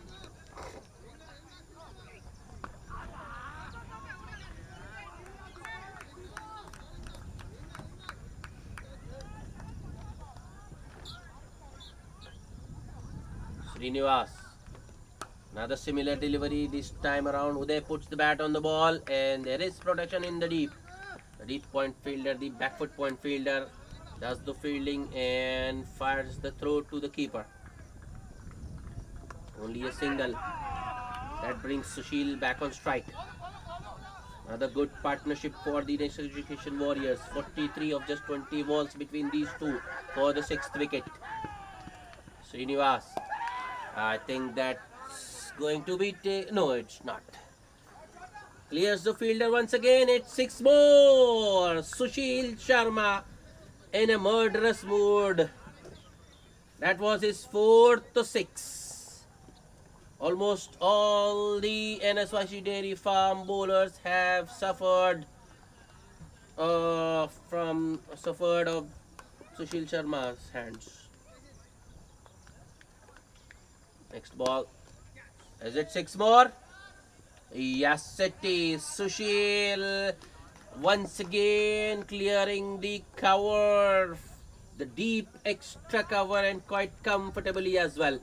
Srinivas. Another similar delivery this time around. Uday puts the bat on the ball and there is protection in the deep. The deep point fielder, the back foot point fielder does the fielding and fires the throw to the keeper. Only a single. That brings Sushil back on strike. Another good partnership for the next education Warriors. 43 of just 20 balls between these two for the 6th wicket. Srinivas. I think that's going to be... No, it's not. Clears the fielder once again. It's 6 more. Sushil Sharma in a murderous mood. That was his 4th 6. Almost all the Nsyc Dairy Farm bowlers have suffered of Sushil Sharma's hands. Next ball. Is it 6 more? Yes, it is. Sushil once again clearing the cover, the deep extra cover, and quite comfortably as well.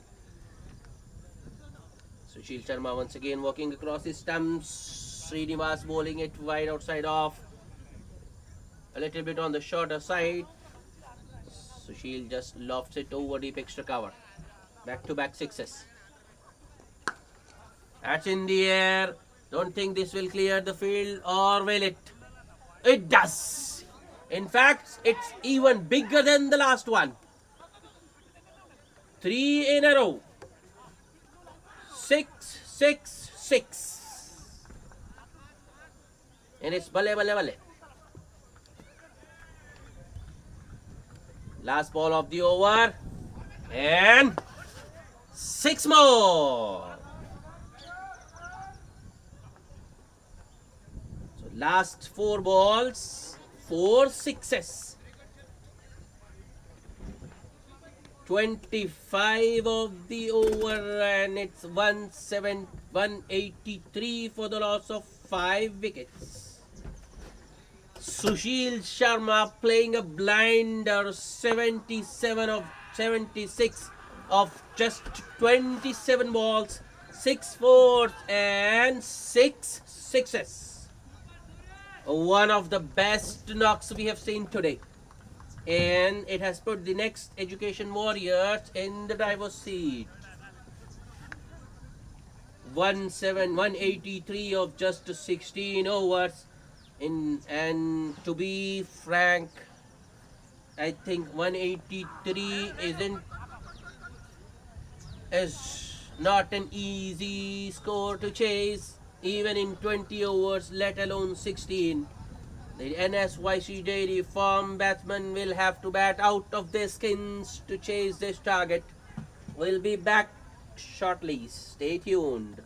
Sushil Sharma once again walking across his stumps. Srinivas bowling it wide outside off. A little bit on the shorter side. Sushil just lofts it over deep extra cover. Back-to-back sixes. That's in the air. Don't think this will clear the field, or will it? It does. In fact, it's even bigger than the last one. 3 in a row. 6, 6, 6. And it's bale, bale, bale. Last ball of the over. And 6 more. So last 4 balls, 4 sixes. 25 of the over, and it's 183 for the loss of 5 wickets. Sushil Sharma playing a blinder, 77 of 76 of just 27 balls, 6 fours and 6 sixes. One of the best knocks we have seen today. And it has put the next Education Warriors in the driver's seat. 183 of just 16 overs. And to be frank, I think 183 is not an easy score to chase, even in 20 overs, let alone 16. The Nsyc Dairy Farm batsmen will have to bat out of their skins to chase this target. We'll be back shortly. Stay tuned.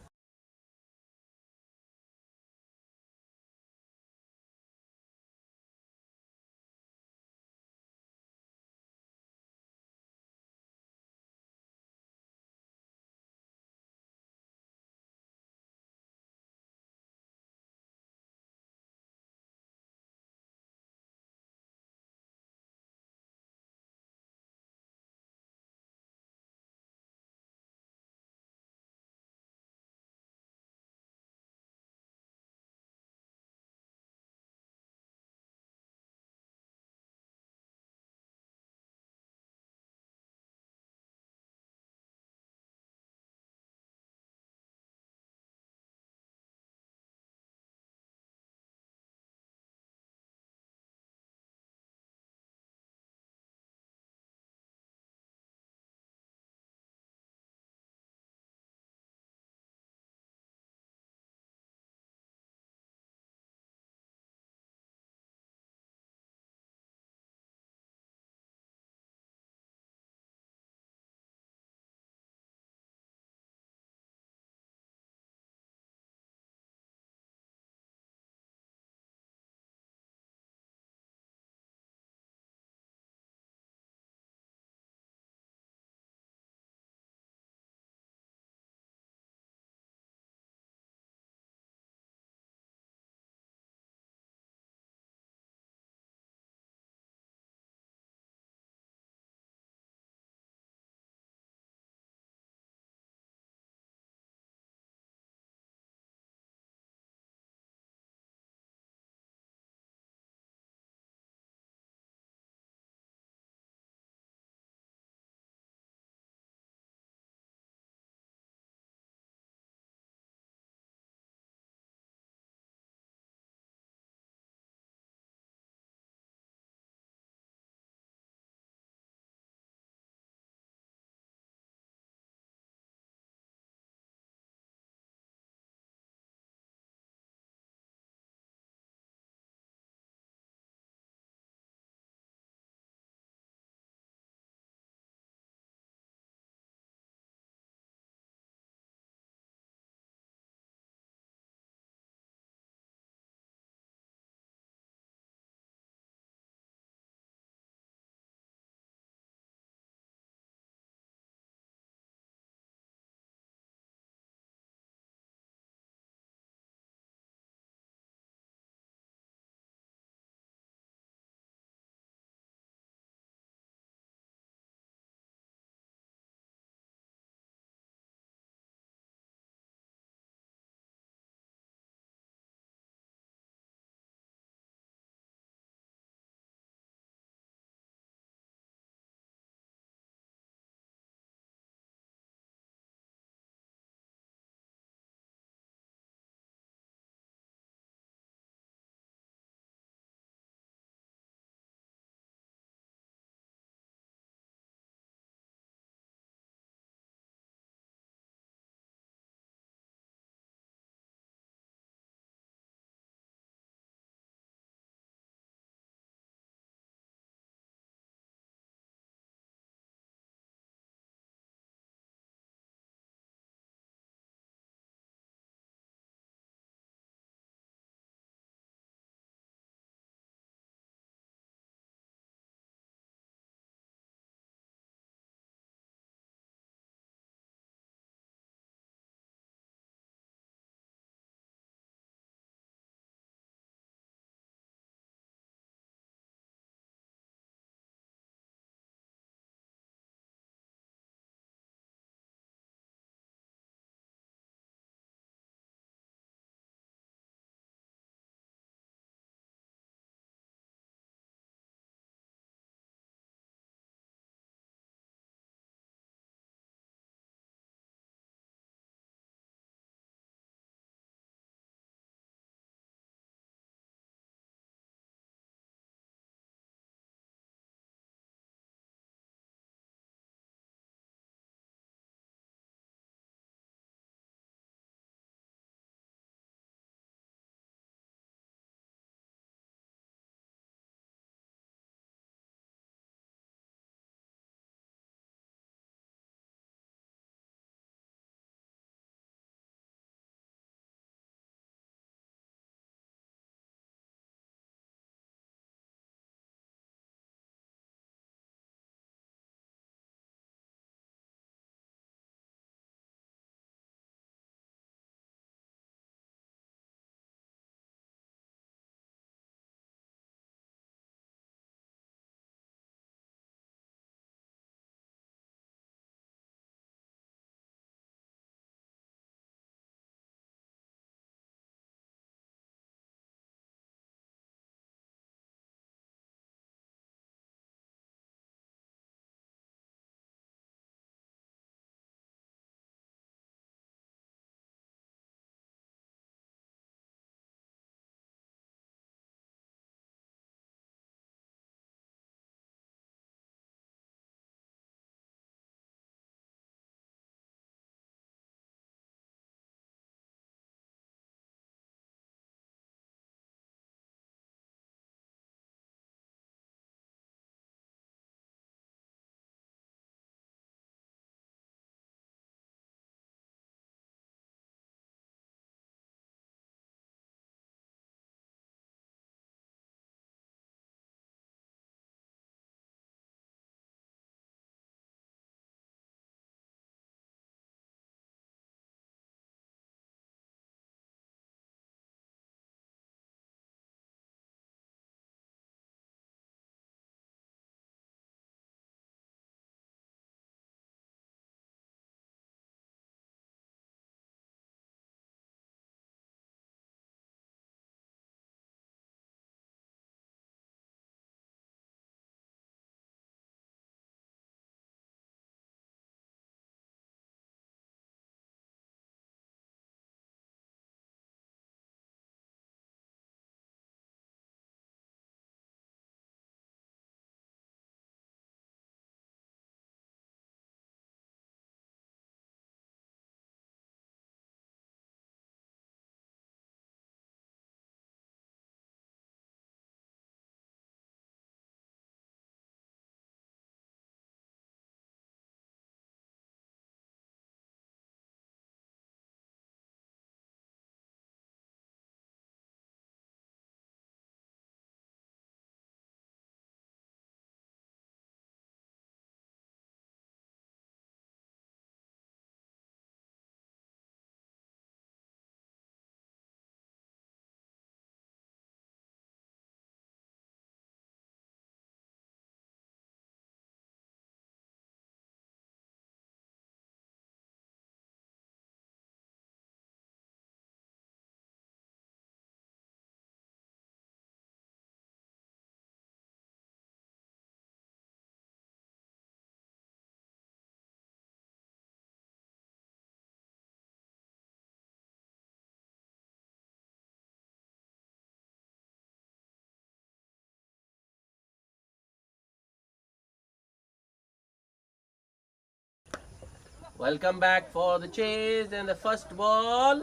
Welcome back for the chase, and the first ball,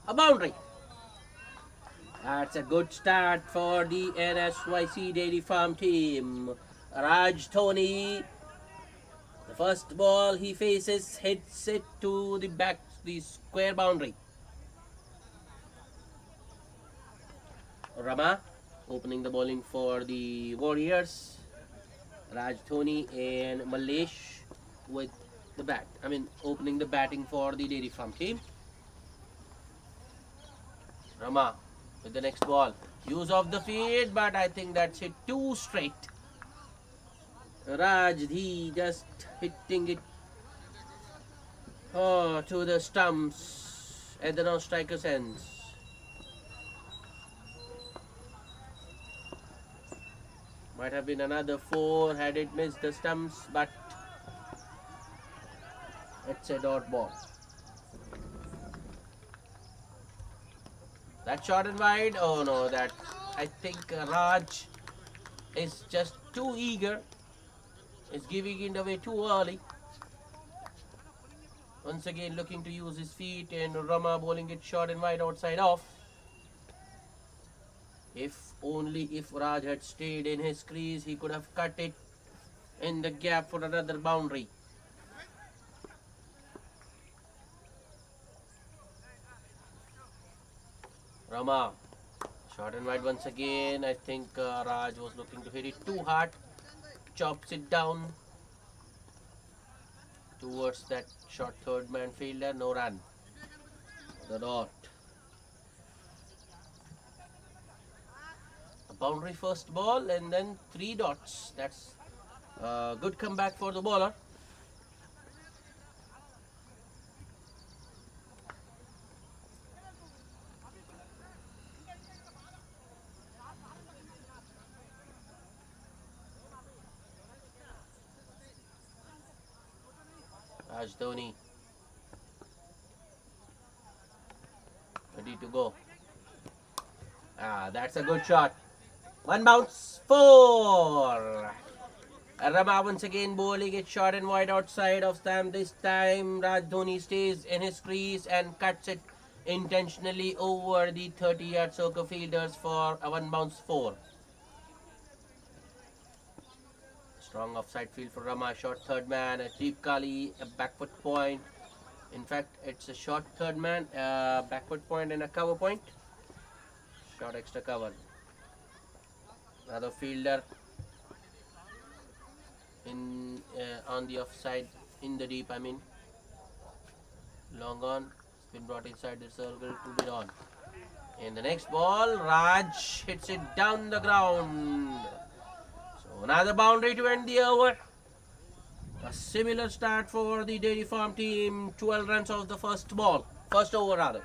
a boundary. That's a good start for the NSYC Dairy Farm team. Raj Tony, the first ball he faces hits it to the back, the square boundary. Rama opening the bowling for the Warriors. Raj Tony and Malesh with the bat. Opening the batting for the Dairy Farm team. Rama with the next ball. Use of the feet, but I think that's hit too straight. Raj, he just hitting it to the stumps at the non-striker's ends. Might have been another 4 had it missed the stumps, but it's a dot ball. That short and wide. Oh no, that I think Raj is just too eager. Is giving it away too early. Once again looking to use his feet, and Rama bowling it short and wide outside off. If Raj had stayed in his crease, he could have cut it in the gap for another boundary. Rama, short and wide once again. I think Raj was looking to hit it too hard. Chops it down towards that short third man fielder. No run. The dot. A boundary first ball and then 3 dots. That's a good comeback for the bowler. Raj Dhoni ready to go. That's a good shot. 1 bounce, 4. Rama once again bowling it short and wide outside of stamp. This time Raj Dhoni stays in his crease and cuts it intentionally over the 30-yard circle fielders for a 1 bounce, 4. Strong offside field for Rama. Short third man, a deep Kali, a backward point. In fact, it's a short third man, backward point and a cover point. Short extra cover. Another fielder in on the offside, in the deep. Long on. It's been brought inside the circle to be on. In the next ball, Raj hits it down the ground. So another boundary to end the over. A similar start for the Dairy Farm team. 12 runs off the first over rather.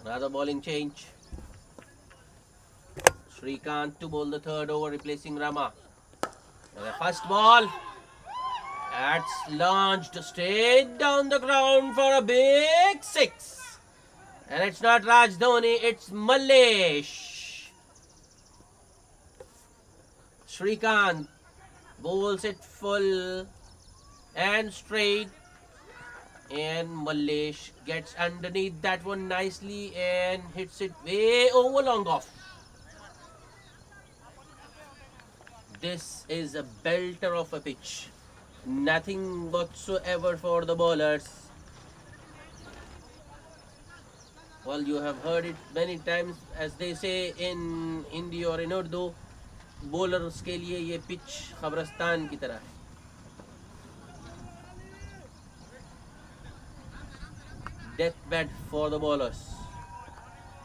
Another bowling change. Srikanth to bowl the third over, replacing Rama. And the first ball. That's launched straight down the ground for a big six. And it's not Raj Dhoni, it's Mallesh. Srikanth bowls it full and straight. And Mallesh gets underneath that one nicely and hits it way over long off. This is a belter of a pitch. Nothing whatsoever for the bowlers. Well, you have heard it many times, as they say in Hindi or in Urdu, bowlers के लिए ये pitch खबरस्तान की तरह है. Deathbed for the bowlers.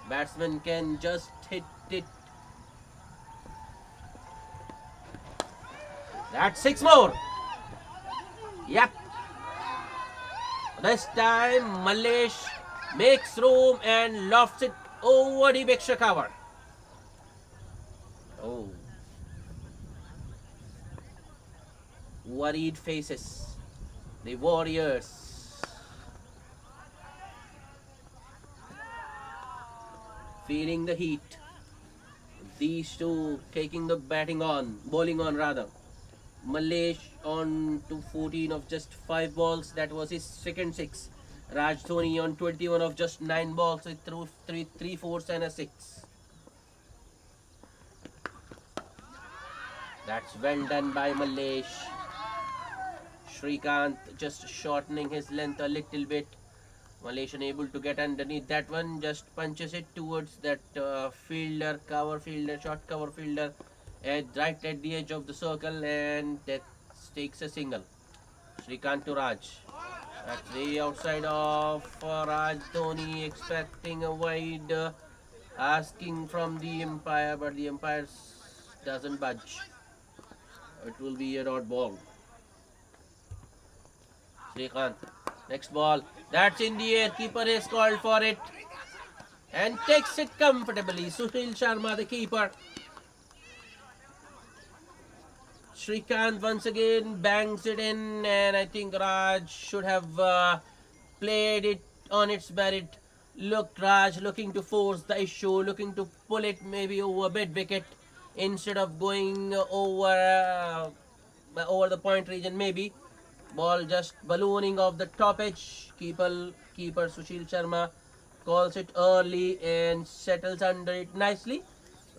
Batsman can just hit it. That's six more. Yep. This time Mallesh makes room and lofts it over the extra cover. Oh. Worried faces. The Warriors. Feeling the heat. These two taking the bowling on rather. Mallesh on to 14 of just 5 balls. That was his second six. Raj Dhoni on 21 of just 9 balls. He threw 3 fours and a 6. That's well done by Mallesh. Srikanth just shortening his length a little bit. Mallesh unable to get underneath that one. Just punches it towards that short cover fielder. Right at the edge of the circle, and that takes a single. Srikanth to Raj. That's the outside of Raj Dhoni, expecting a wide, asking from the umpire, but the umpire doesn't budge. It will be a dot ball. Srikanth, next ball. That's in the air. Keeper has called for it and takes it comfortably. Sushil Sharma, the keeper. Srikanth once again bangs it in, and I think Raj should have played it on its merit. Look, Raj looking to force the issue, looking to pull it maybe over mid wicket instead of going over the point region maybe. Ball just ballooning off the top edge. Keeper Sushil Sharma calls it early and settles under it nicely.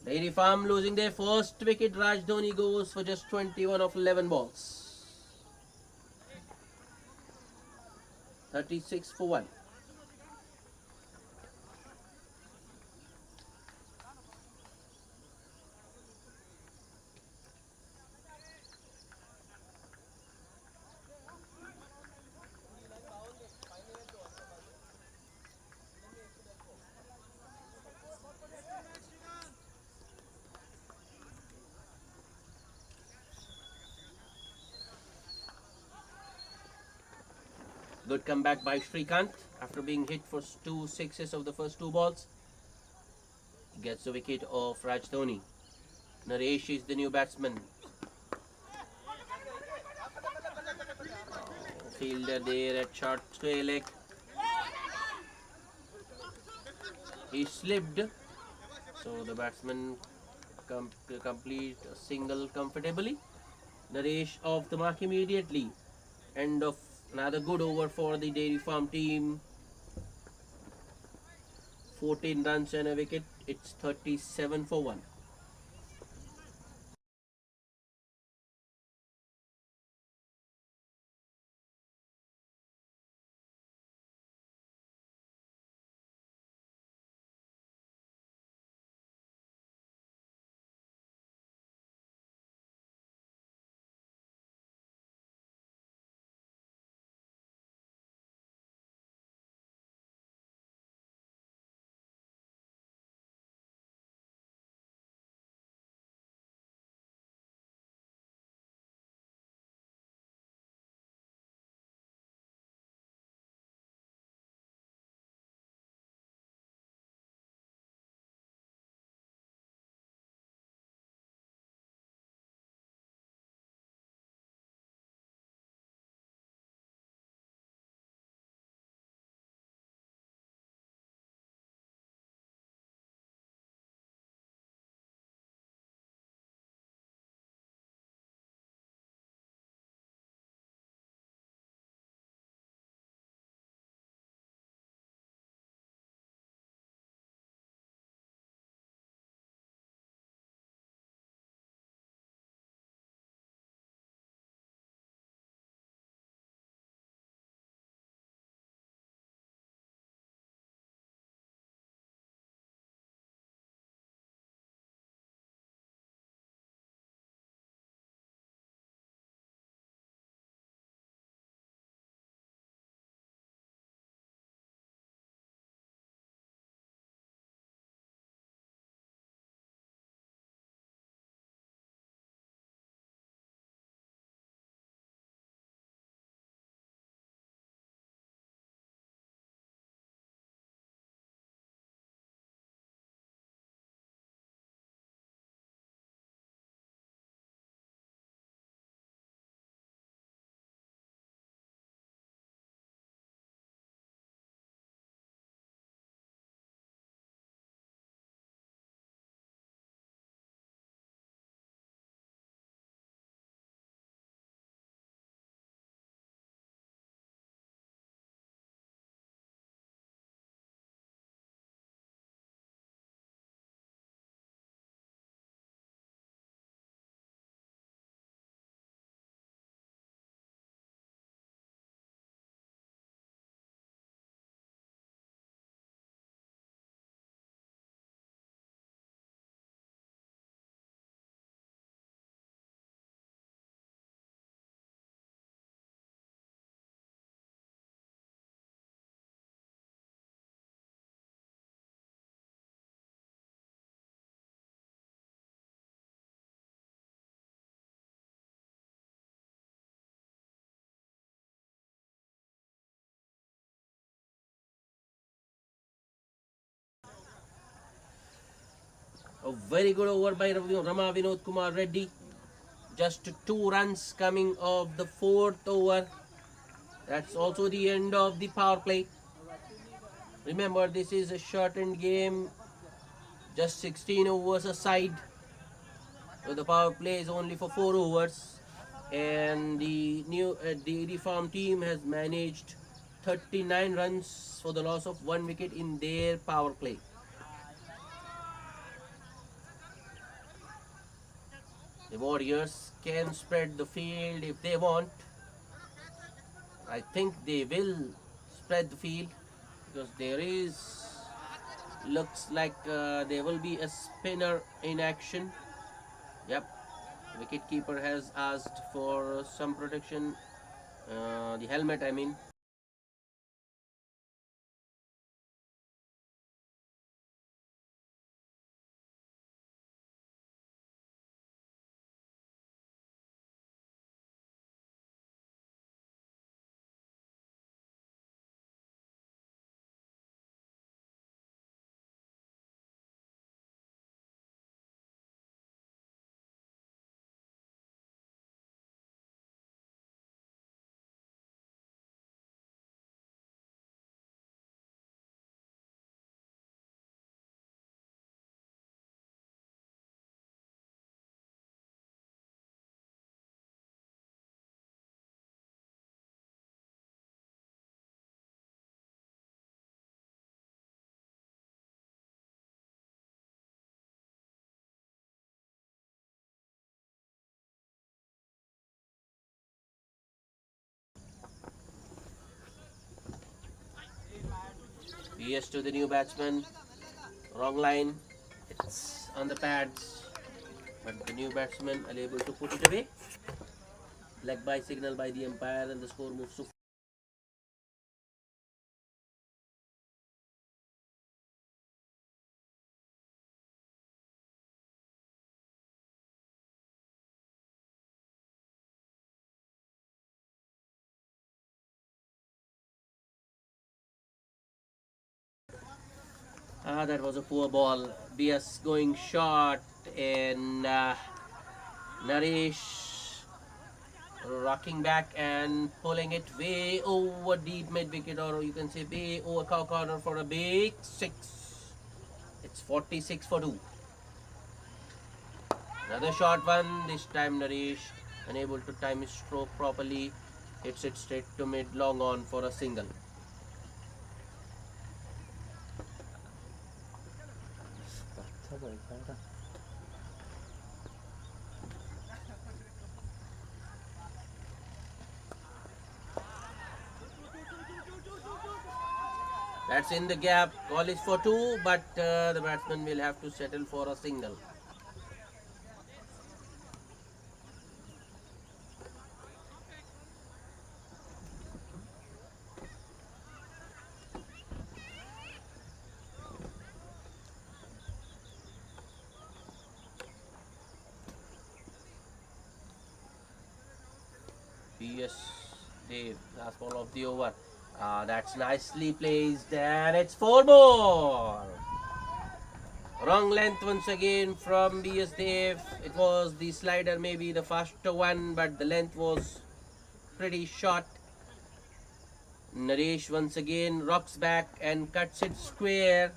Dairy Farm losing their first wicket. Raj Dhoni goes for just 21 of 11 balls. 36 for 1. Good comeback by Srikanth after being hit for 2 sixes of the first 2 balls. Gets the wicket of Raj Dhoni. Naresh is the new batsman. Fielder there at short square leg. He slipped, so the batsman complete a single comfortably. Naresh off the mark immediately. End of another good over for the Dairy Farm team. 14 runs and a wicket. It's 37 for 1. A very good over by Rama Vinod Kumar Reddy. Just 2 runs coming of the 4th over. That's also the end of the power play. Remember, this is a shortened game, just 16 overs aside. So the power play is only for 4 overs, and the farm team has managed 39 runs for the loss of 1 wicket in their power play. The Warriors can spread the field if they want. I think they will spread the field because looks like there will be a spinner in action. Yep, wicketkeeper has asked for some protection, the helmet I mean. PS to the new batsman. Wrong line. It's on the pads, but the new batsman unable to put it away. Leg by signal by the umpire, and the score moves to. That was a poor ball. BS going short, and Naresh rocking back and pulling it way over deep mid wicket, or you can say way over cow corner for a big 6. It's 46 for 2. Another short one. This time Naresh unable to time his stroke properly. Hits it straight to mid long on for a single. That's in the gap. Call is for 2, but the batsman will have to settle for a single. PS Dave, last ball of the over. That's nicely placed, and it's 4 more. Wrong length once again from BS Dave. It was the slider, maybe the faster one, but the length was pretty short. Naresh once again rocks back and cuts it square.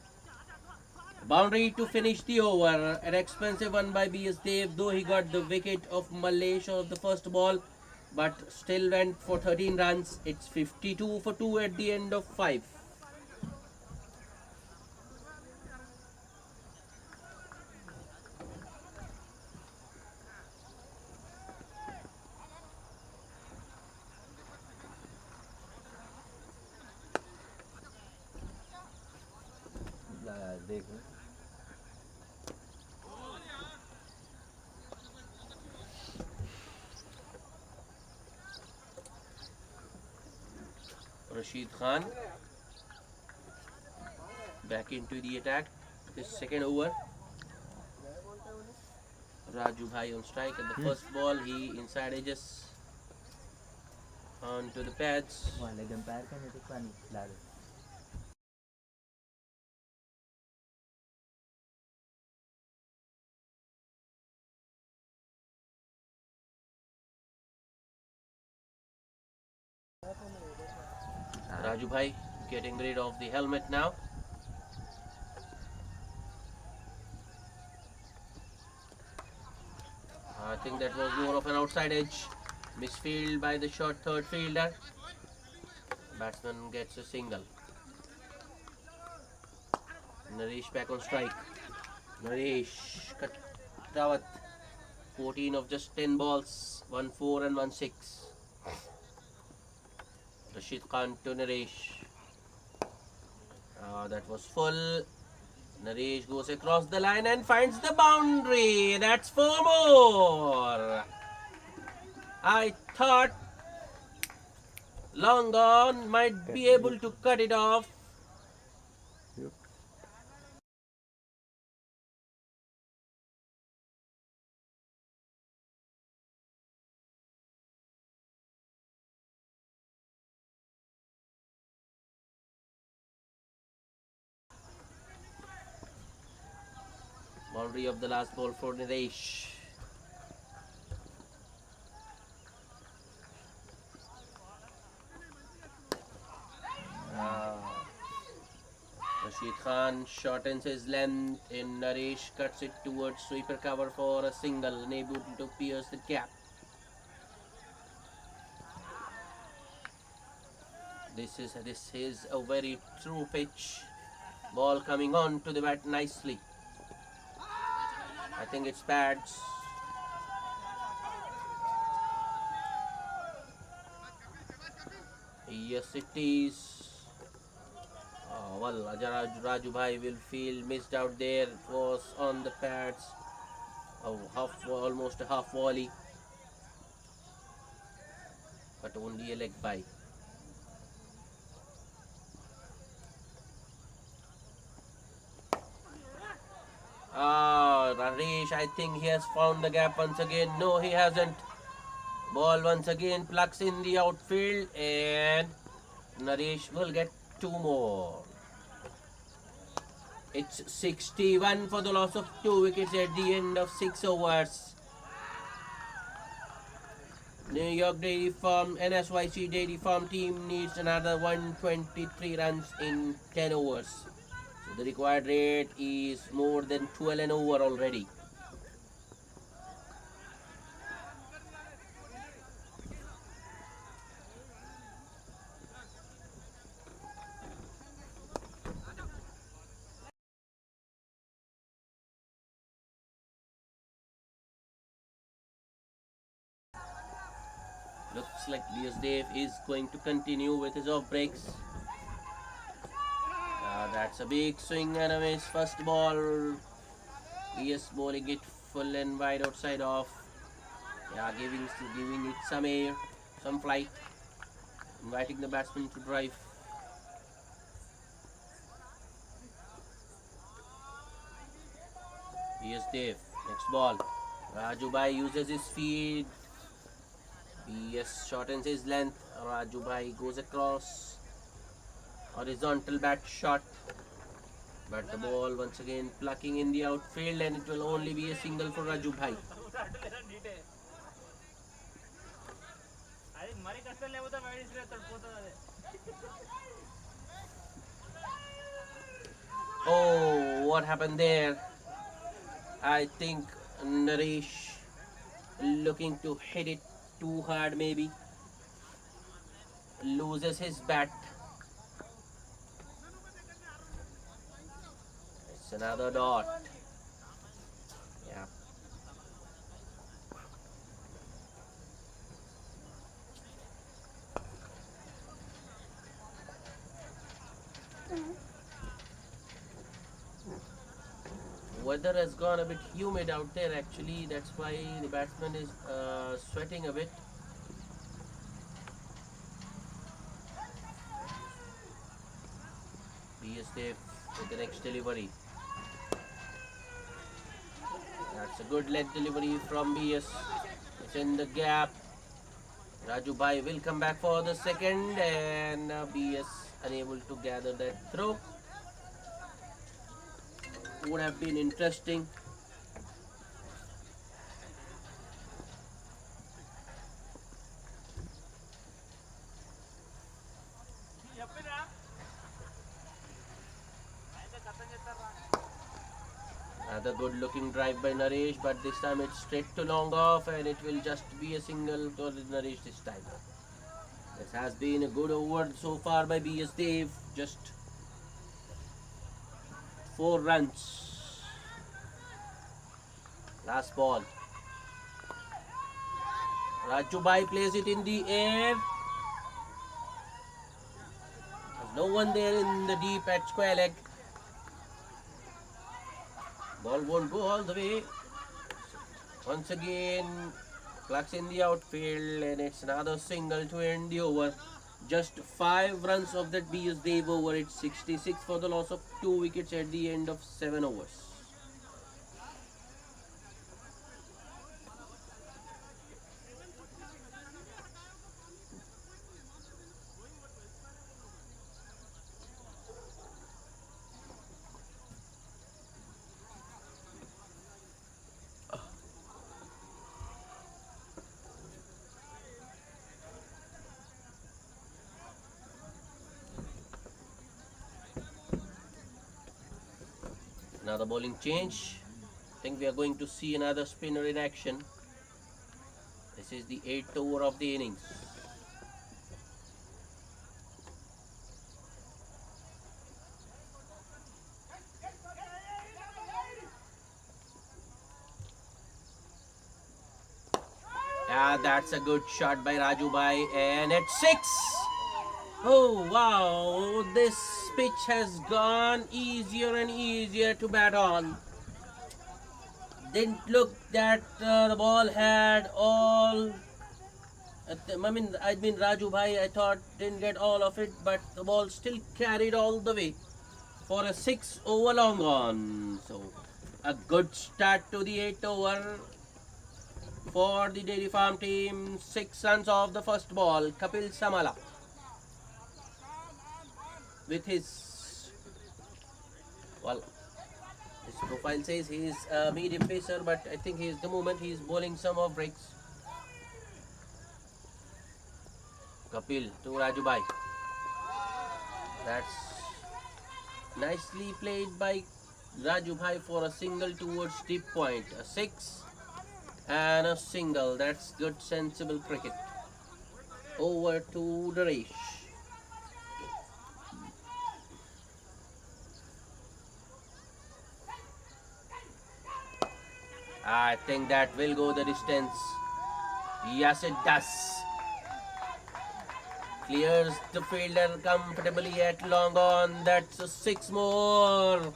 Boundary to finish the over. An expensive one by BS Dave, though he got the wicket of Malaysia of the first ball, but still went for 13 runs. It's 52 for 2 at the end of 5. Rashid Khan back into the attack. This second over. Raju Bhai on strike at the first ball. He inside edges onto the pads. Raju Bhai getting rid of the helmet now. I think that was more of an outside edge. Misfield by the short third fielder. Batsman gets a single. Naresh back on strike. Naresh Katrawat. 14 of just 10 balls. 1 4 and 1 6. Rashid Khan to Naresh. That was full. Naresh goes across the line and finds the boundary. That's 4 more. I thought Long Gone might be able to cut it off. Boundary of the last ball for Naresh. Rashid Khan shortens his length and Naresh cuts it towards sweeper cover for a single, unable to pierce the gap. This is a very true pitch. Ball coming on to the bat nicely. I think it's pads. Yes, it is. Well, Raju Bhai will feel missed out there. It was on the pads. Almost a half volley. But only a leg bye. Naresh, I think he has found the gap once again. No, he hasn't. Ball once again plucks in the outfield and Naresh will get 2 more. It's 61 for the loss of 2 wickets at the end of 6 overs. New York Dairy Farm, Nsyc Dairy Farm team needs another 123 runs in 10 overs. So the required rate is more than 12 an over already. Looks like Dave is going to continue with his off breaks. That's a big swing and a miss. First ball. BS bowling it full and wide outside off. Yeah, giving it some air, some flight. Inviting the batsman to drive. BS Dave. Next ball. Raju Bhai uses his speed. BS shortens his length. Raju Bhai goes across. Horizontal bat shot. But the ball once again plucking in the outfield and it will only be a single for Raju Bhai. Oh, what happened there? I think Naresh looking to hit it too hard maybe. Loses his bat. It's another dot. Yeah. Weather has gone a bit humid out there actually. That's why the batsman is sweating a bit. BS Dave with the next delivery. That's a good leg delivery from BS. It's in the gap. Raju Bhai will come back for the second and BS unable to gather that throw. Would have been interesting. Another good looking drive by Naresh, but this time it's straight to long off and it will just be a single for Naresh this time. This has been a good over so far by BS Dev. Just 4 runs. Last ball. Rajubai plays it in the air. There's no one there in the deep at square leg. Ball won't go all the way. Once again, Clucks in the outfield, and it's another single to end the over. Just 5 runs of that BS Dev over. It's 66 for the loss of 2 wickets at the end of 7 overs. Another bowling change. I think we are going to see another spinner in action. This is the 8th over of the innings. Yeah, that's a good shot by Raju Bhai, and it's 6. Oh wow, this pitch has gone easier and easier to bat on. Didn't look that the ball had all. I mean Raju Bhai, I thought didn't get all of it, but the ball still carried all the way for a 6 over long on. So a good start to the 8th over for the Dairy Farm team. 6 runs off the first ball. Kapil Samala with his, well, his profile says he is a medium pacer, but I think the moment he is bowling some off breaks. Kapil to Raju Bhai. That's nicely played by Raju Bhai for a single towards deep point. A 6 and a single. That's good sensible cricket. Over to Naresh. I think that will go the distance. Yes, it does. Clears the fielder comfortably at long on. That's a 6 more.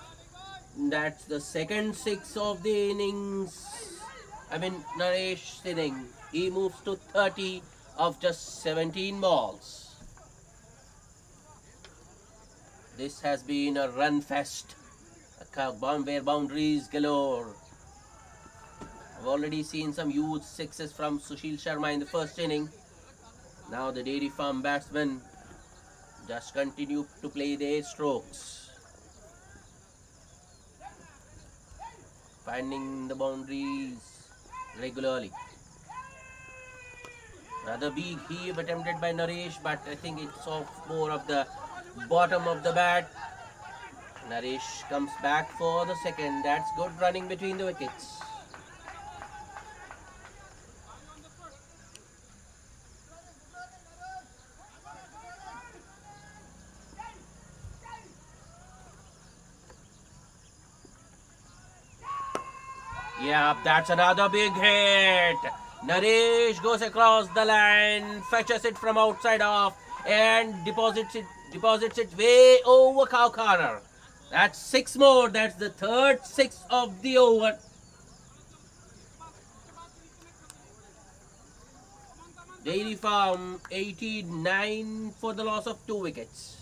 That's the second 6 of the innings. I mean, Naresh's inning. He moves to 30 of just 17 balls. This has been a run fest. Where boundaries galore. I've already seen some huge 6s from Sushil Sharma in the first inning. Now the Dairy Farm batsmen just continue to play their strokes, finding the boundaries regularly. Another big heave attempted by Naresh, but I think it's off more of the bottom of the bat. Naresh comes back for the second. That's good running between the wickets. Yeah, that's another big hit. Naresh goes across the line, fetches it from outside off, and deposits it way over cow corner. That's 6 more. That's the third 6 of the over. Dairy Farm 89 for the loss of 2 wickets.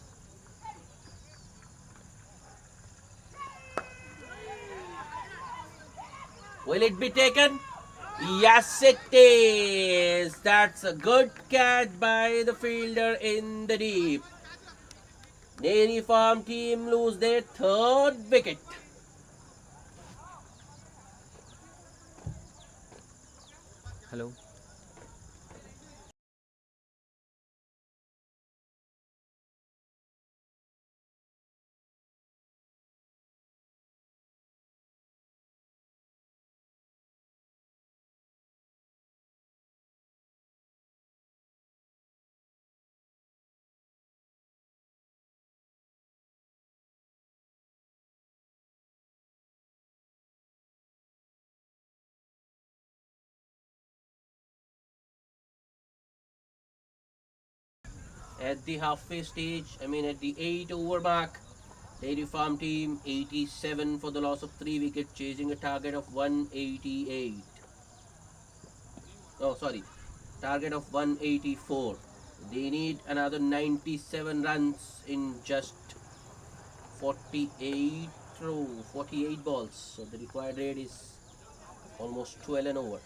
Will it be taken? Yes, it is. That's a good catch by the fielder in the deep. Dairy Farm team lose their 3rd wicket. Hello. at the halfway stage, at the 8 over mark. Dairy Farm team 87 for the loss of 3 wickets, chasing a target of 188. Oh, sorry, target of 184. They need another 97 runs in just 48 balls. So the required rate is almost 12 and over.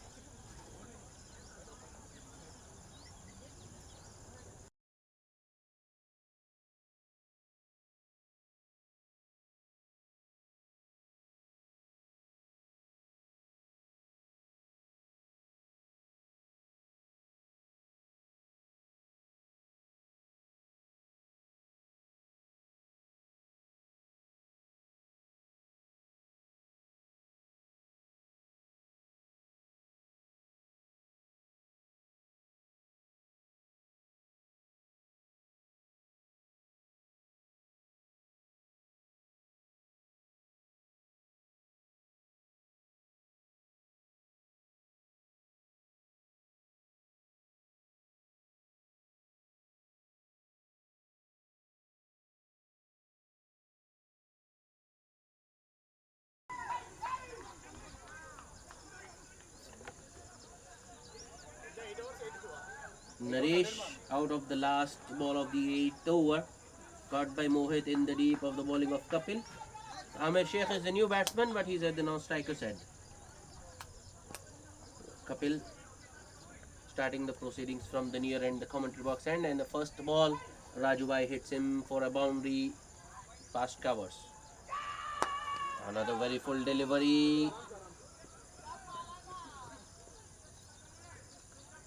Naresh out of the last ball of the 8th over, caught by Mohit in the deep of the bowling of Kapil. Amir Sheikh is the new batsman, but he's at the non-striker's end. Kapil starting the proceedings from the near end, the commentary box end, and the first ball, Raju Bhai hits him for a boundary past covers. Another very full delivery.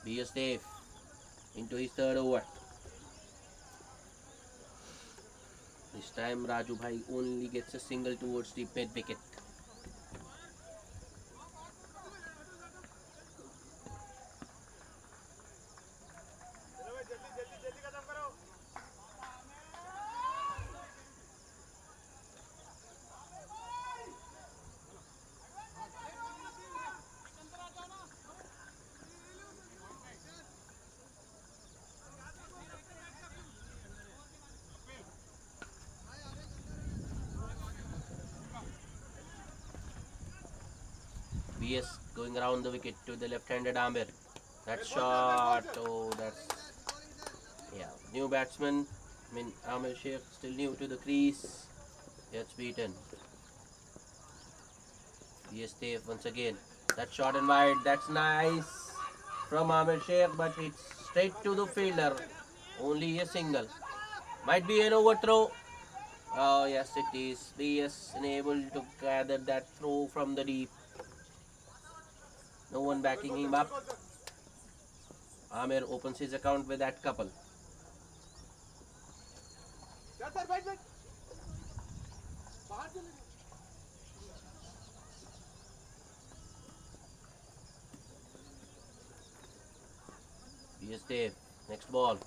B.S. Dev into his 3rd over. This time Raju Bhai only gets a single towards the mid wicket. BS going around the wicket to the left-handed Amir. That shot, oh, that's, yeah, new batsman. Amir Sheikh still new to the crease. Gets beaten. BS Dev once again. That shot and wide, that's nice from Amir Sheikh, but it's straight to the fielder. Only a single. Might be an overthrow. Oh, yes, it is. BS unable to gather that throw from the deep. No one backing him up. Amir opens his account with that couple. Yes, Dave. Next ball.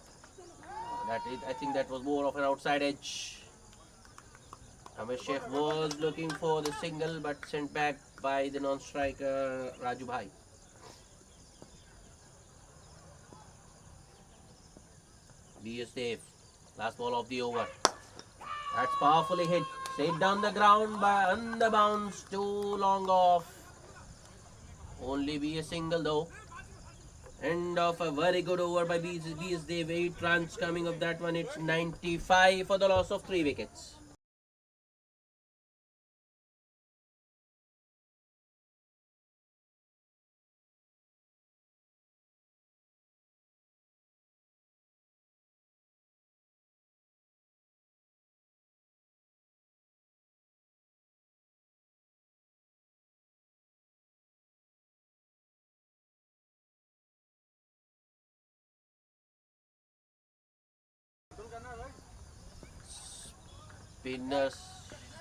I think that was more of an outside edge. Amir Sheikh was looking for the single, but sent back by the non-striker Raju Bhai. B.S. Dev, last ball of the over. That's powerfully hit. Straight down the ground by on the bounce, too long off. Only be a single though. End of a very good over by B.S. Dev. 8 runs coming of that one. It's 95 for the loss of 3 wickets.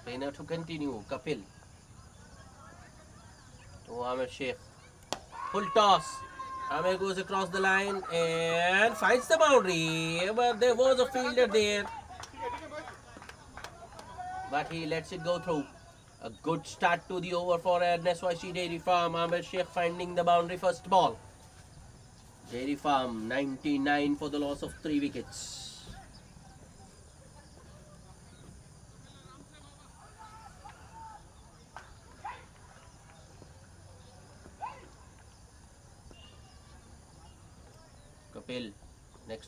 Spinner to continue. Kapil to Amir Sheikh. Full toss. Amir goes across the line and finds the boundary. But there was a fielder there. But he lets it go through. A good start to the over for Nsyc Dairy Farm. Amir Sheikh finding the boundary first ball. Dairy Farm 99 for the loss of 3 wickets.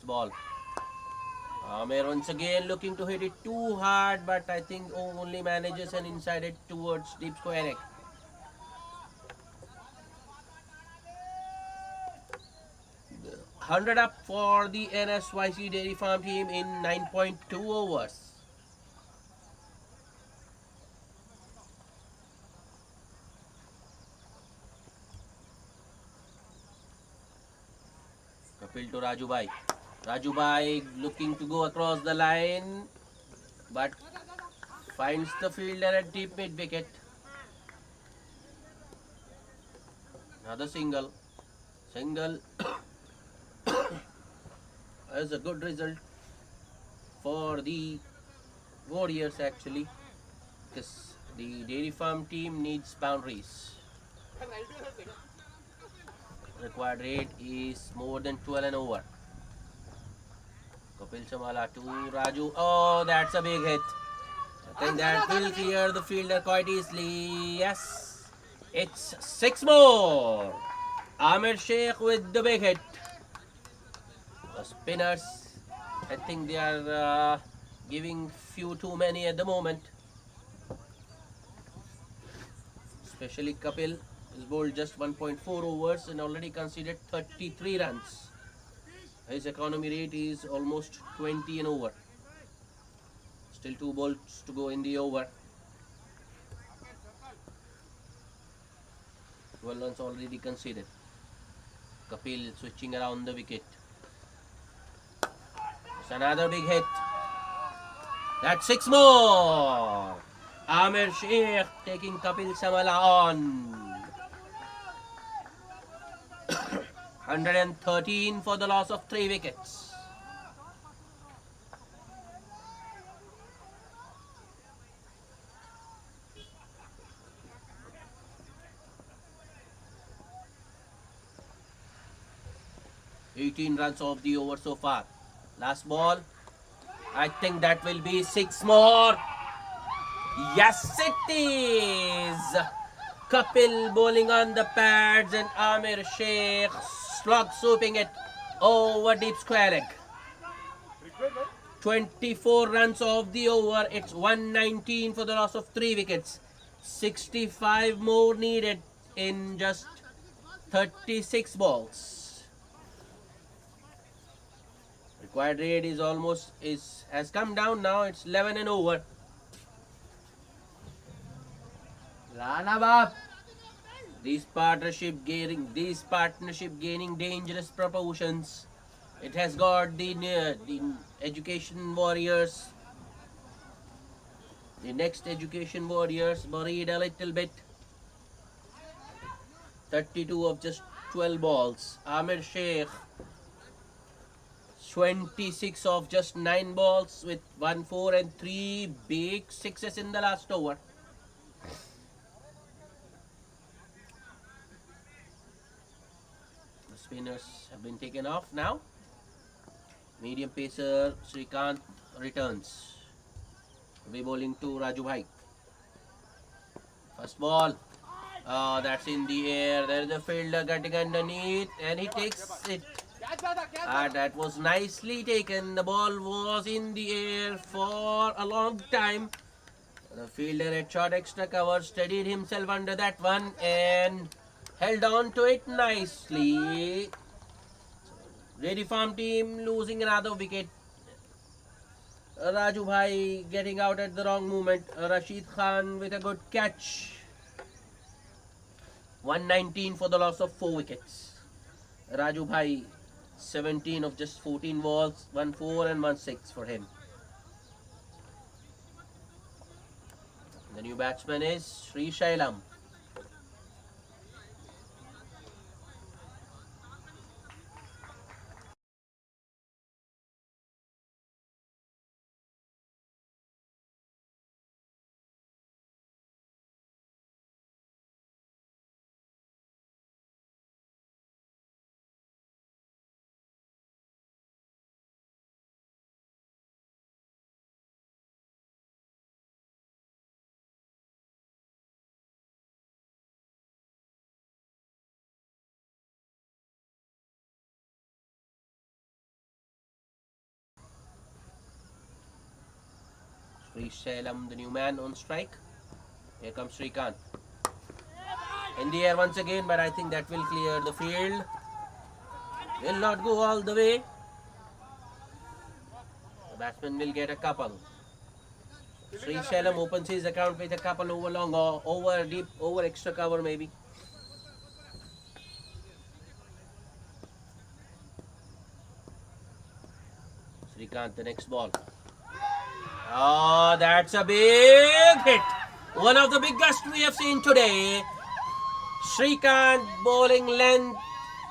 ball. Amir once again looking to hit it too hard, but I think only manages an inside it towards deep square leg. 100 up for the Nsyc Dairy Farm team in 9.2 overs. Kapil to Raju Bhai. Raju Bhai looking to go across the line, but finds the fielder at deep mid wicket. Another single. Single is a good result for the Warriors actually, because the Dairy Farm team needs boundaries. Required rate is more than 12 and over. Kapil Chamala to Raju. Oh, that's a big hit. I think that will clear the fielder quite easily. Yes, it's 6 more. Amir Sheikh with the big hit. The spinners, I think they are giving few too many at the moment. Especially Kapil is bowled just 1.4 overs and already conceded 33 runs. His economy rate is almost 20 and over. Still 2 balls to go in the over. 12 runs already conceded. Kapil switching around the wicket. It's another big hit. That's 6 more. Amir Sheikh taking Kapil Samala on. 113 for the loss of 3 wickets. Runs of the over so far. Last ball. I think that will be 6 more. Yes, it is. Kapil bowling on the pads and Amir Sheikh slog swooping it over deep square leg. 24 runs of the over. It's 119 for the loss of 3 wickets. 65 more needed in just 36 balls. Required rate is has come down now. It's 11 and over. Rana These partnership gaining dangerous proportions. It has got the education warriors, the next education warriors buried a little bit. 32 of just 12 balls. Amir Sheikh 26 of just 9 balls with 1, 4 and 3 big sixes in the last over. The spinners have been taken off now. Medium pacer Srikanth returns. Be bowling to Raju Bhai. First ball. Oh, that's in the air. There is a fielder getting underneath and he takes it. That was nicely taken. The ball was in the air for a long time. The fielder at short extra cover steadied himself under that one and held on to it nicely. Dairy Farm team losing another wicket. Raju Bhai getting out at the wrong moment. Rashid Khan with a good catch. 119 for the loss of 4 wickets. Raju Bhai 17 of just 14 balls, 1 4 and 1 6 for him. The new batsman is Sri Shailam. Srisalam, the new man on strike. Here comes Srikanth. In the air once again, but I think that will clear the field. Will not go all the way. The batsman will get a couple. Srisalam opens his account with a couple over long or over deep, over extra cover maybe. Srikanth, the next ball. Oh, that's a big hit. One of the biggest we have seen today. Srikanth bowling length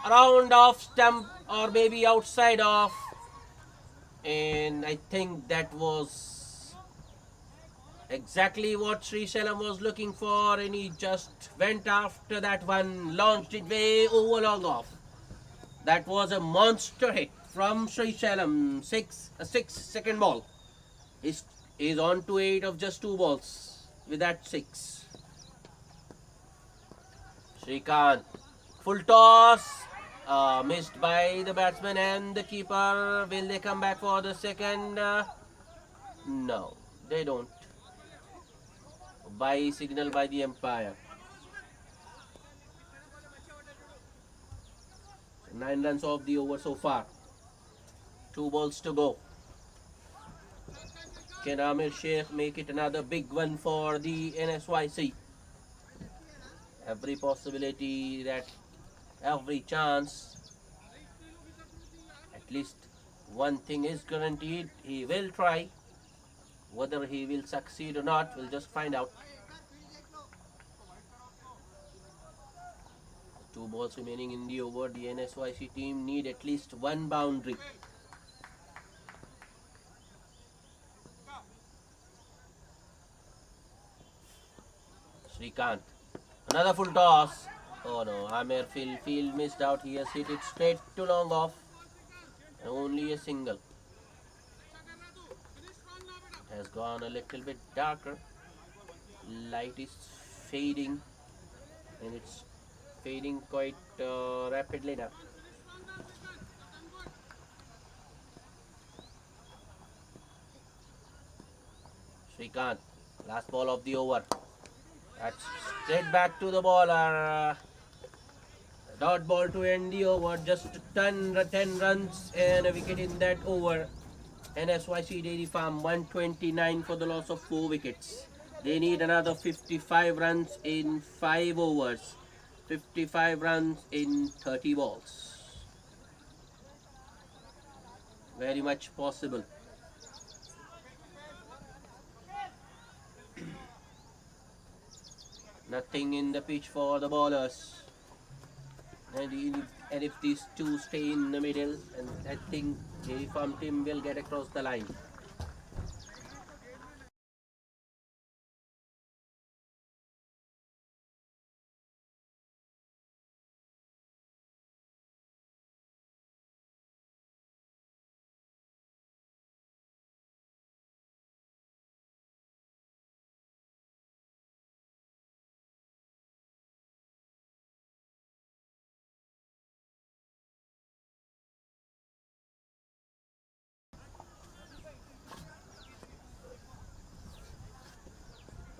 around off stump or maybe outside off. And I think that was exactly what Srisalam was looking for, and he just went after that one, launched it way over long off. That was a monster hit from Srisalam. A 6 second ball. He's on to 8 of just 2 balls with that 6. Srikanth, full toss, missed by the batsman and the keeper. Will they come back for the second? No, they don't. By signal by the umpire. 9 runs off the over so far. 2 balls to go. Can Nsyc make it another big one for the Nsyc? Every possibility, that every chance. At least one thing is guaranteed. He will try. Whether he will succeed or not, we'll just find out. 2 balls remaining in the over. The Nsyc team need at least 1 boundary. Srikanth, another full toss. Oh no, Amir field missed out. He has hit it straight to long off. Only a single. Has gone a little bit darker. Light is fading, and it's fading quite rapidly now. Srikanth, last ball of the over. That's straight back to the bowler. Dot ball to end the over. Just 10 runs and a wicket in that over. Nsyc Dairy Farm 129 for the loss of 4 wickets. They need another 55 runs in 5 overs. 55 runs in 30 balls. Very much possible. Nothing in the pitch for the bowlers. And if these two stay in the middle, and I think Dairy Farm team will get across the line.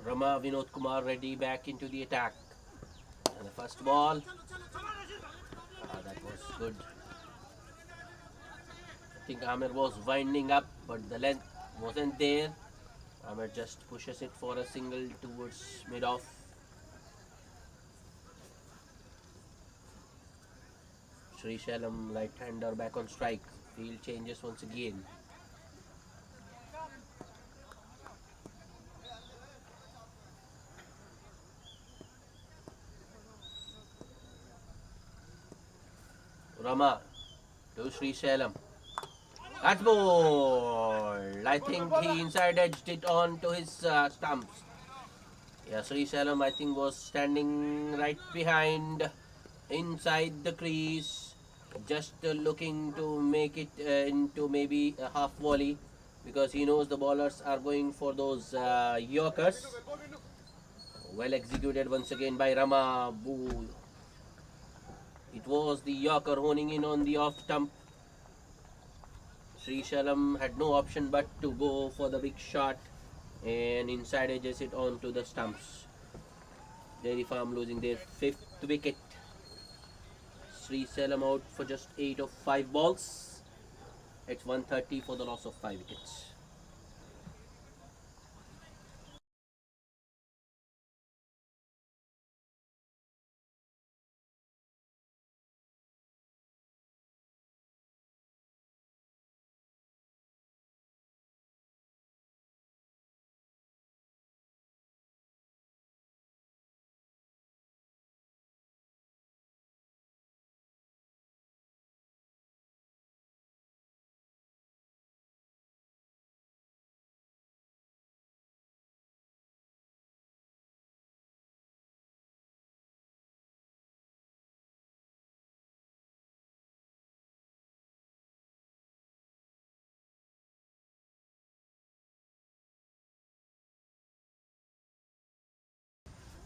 Ruma, Vinod Kumar Reddy back into the attack. And the first ball. That was good. I think Amir was winding up, but the length wasn't there. Amir just pushes it for a single towards mid-off. Srisalam, right-hander, back on strike. Field changes once again. Ruma to Srisalam. That ball! I think he inside edged it on to his stumps. Yeah, Srisalam I think was standing right behind, inside the crease, just looking to make it into maybe a half volley, because he knows the bowlers are going for those Yorkers. Well executed once again by Ruma. Boo. It was the Yorker honing in on the off stump. Srisalam had no option but to go for the big shot. and inside edges it onto the stumps. Dairy Farm losing their 5th wicket. Sri Selam out for just 8 of 5 balls. It's 130 for the loss of 5 wickets.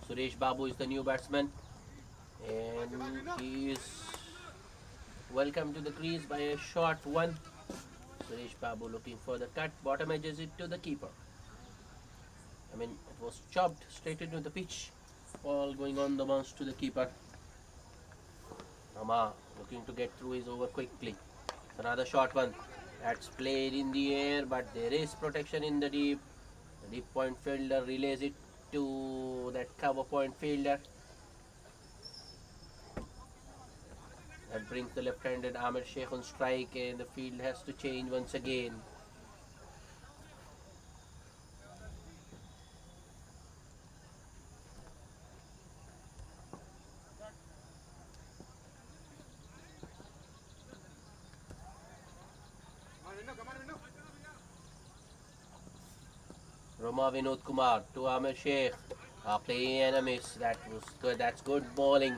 Suresh Babu is the new batsman, and he is welcome to the crease by a short one. Suresh Babu looking for the cut, bottom edges it to the keeper. It was chopped straight into the pitch. Ball going on the bounce to the keeper. Ruma looking to get through his over quickly. Another short one. That's played in the air, but there is protection in the deep. The deep point fielder relays it to that cover point fielder. That brings the left-handed Nsyc on strike, and the field has to change once again. Ruma Vinod Kumar to Nsyc. Play and a miss. That was good. That's good bowling.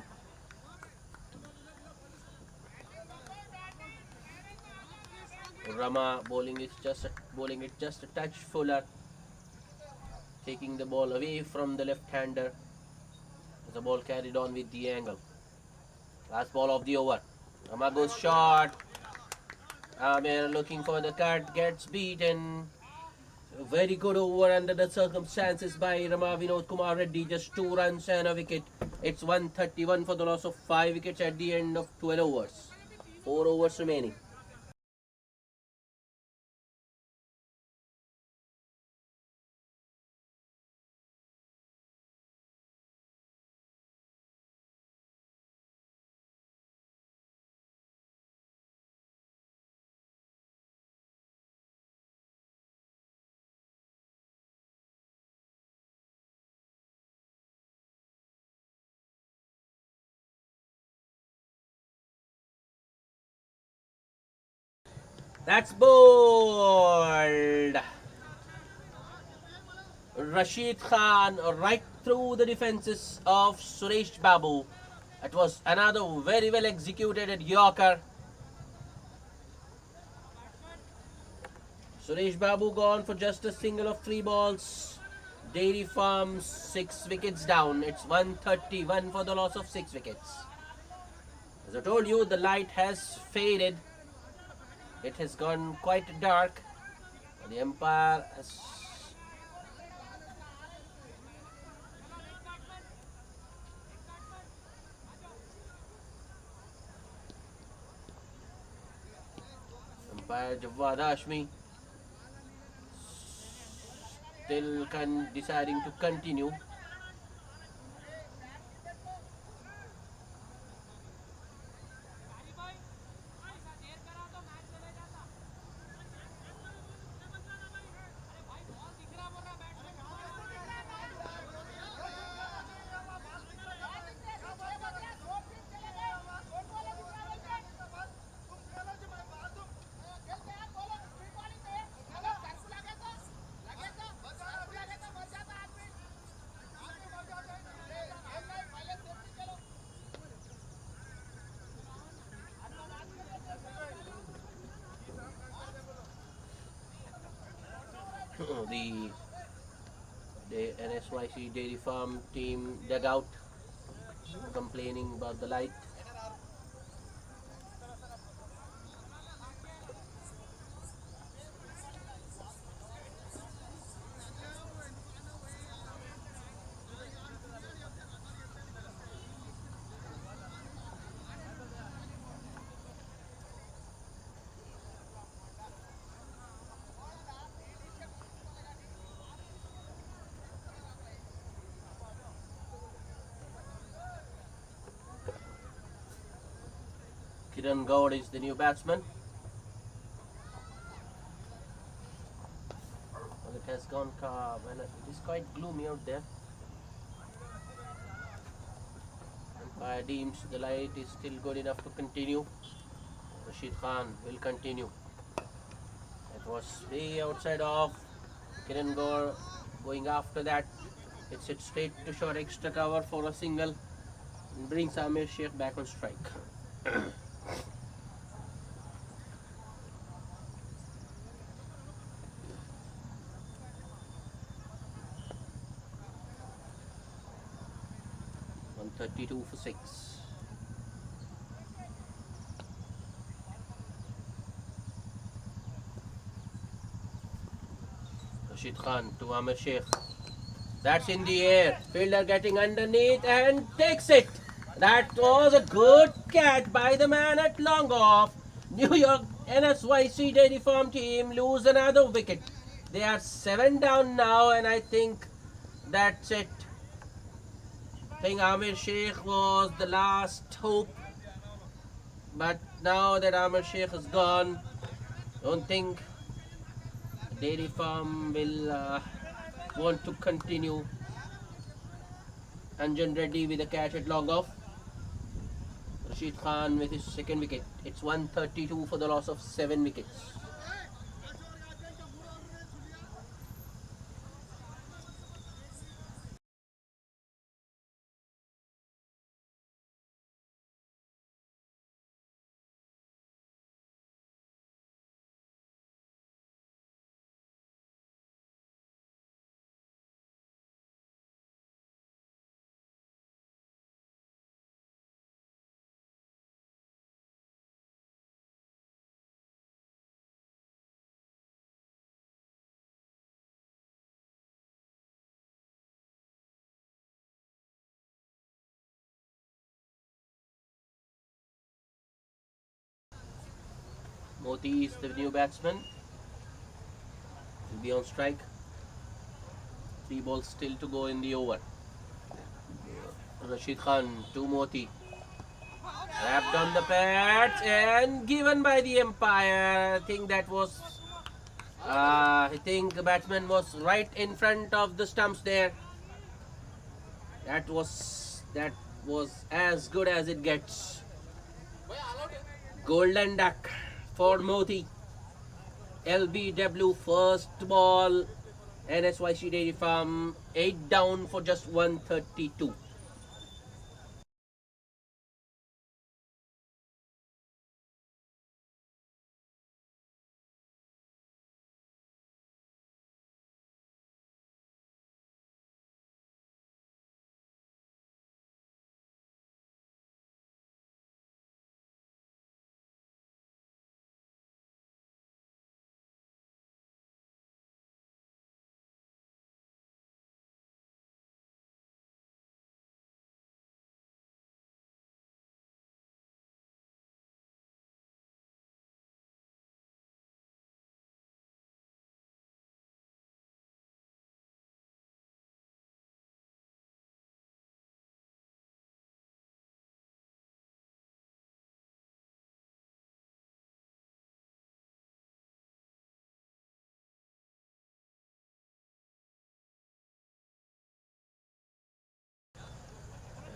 Rama bowling it just a touch fuller, taking the ball away from the left-hander. The ball carried on with the angle. Last ball of the over. Rama goes short. Amir looking for the cut, gets beaten. Very good over under the circumstances by Rama Vinod Kumar Reddy. Just 2 runs and a wicket. It's 131 for the loss of 5 wickets at the end of 12 overs. 4 overs remaining. That's bowled. Rashid Khan right through the defences of Suresh Babu. It was another very well executed Yorker. Suresh Babu gone for just a single of 3 balls. Dairy Farm 6 wickets down. It's 131 for the loss of 6 wickets. As I told you, the light has faded. It has gone quite dark. The umpire has Jawad Hashmi still deciding to continue. the Nsyc Dairy Farm team dugout complaining about the light. Kiran Gaur is the new batsman. Well, it has gone well, it is quite gloomy out there. Umpire deems the light is still good enough to continue. Rashid Khan will continue. It was way outside off. Kiran Gaur going after that. Hits it straight to short extra cover for a single and brings Amir Sheikh back on strike. 132 for 6. Rashid Khan to Amir Sheikh. That's in the air. Fielder getting underneath and takes it. That was a good catch by the man at long off. New York Nsyc Dairy Farm team lose another wicket. They are 7 down now, and I think that's it. I think Amir Sheikh was the last hope. But now that Amir Sheikh is gone, don't think Dairy Farm will want to continue. Anjan Reddy with a catch at long off. Rashid Khan with his second wicket. It's 132 for the loss of 7 wickets. Moti is the new batsman. Will be on strike. 3 balls still to go in the over. Rashid Khan to Moti. Wrapped on the pads and given by the umpire. I think that was. I think the batsman was right in front of the stumps there. That was as good as it gets. Golden duck for Moti. LBW first ball. Nsyc Dairy Farm 8 down for just 132.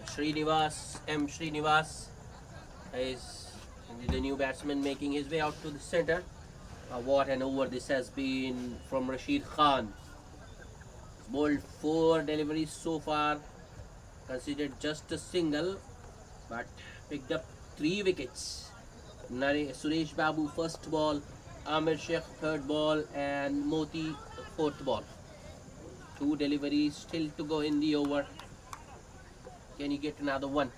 Srinivas is the new batsman making his way out to the center. What an over this has been from Rashid Khan. Bowled 4 deliveries so far, considered just a single, but picked up 3 wickets. Suresh Babu first ball, Amir Sheikh third ball, and Moti fourth ball. 2 deliveries still to go in the over. Can he get another one?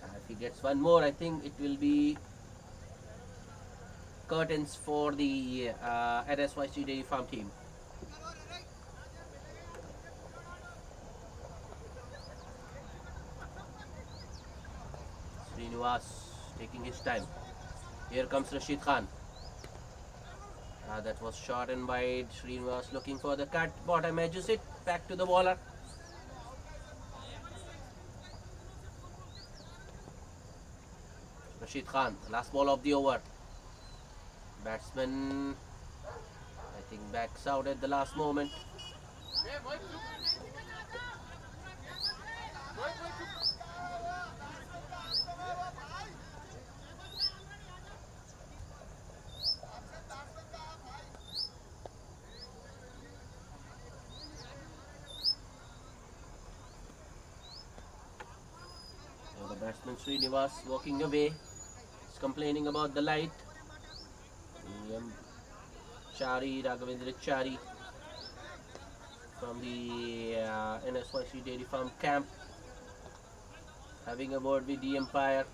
If he gets one more, I think it will be curtains for the Nsyc Dairy Farm team. Srinivas taking his time. Here comes Rashid Khan. That was short and wide. Srinivas looking for the cut. Bottom edges it. Back to the bowler. Rashid Khan, last ball of the over. Batsman, I think, backs out at the last moment. So the batsman Srinivas walking away. He's complaining about the light. Raghavendra Chari from the NSYC Dairy Farm camp, having a word with the umpire.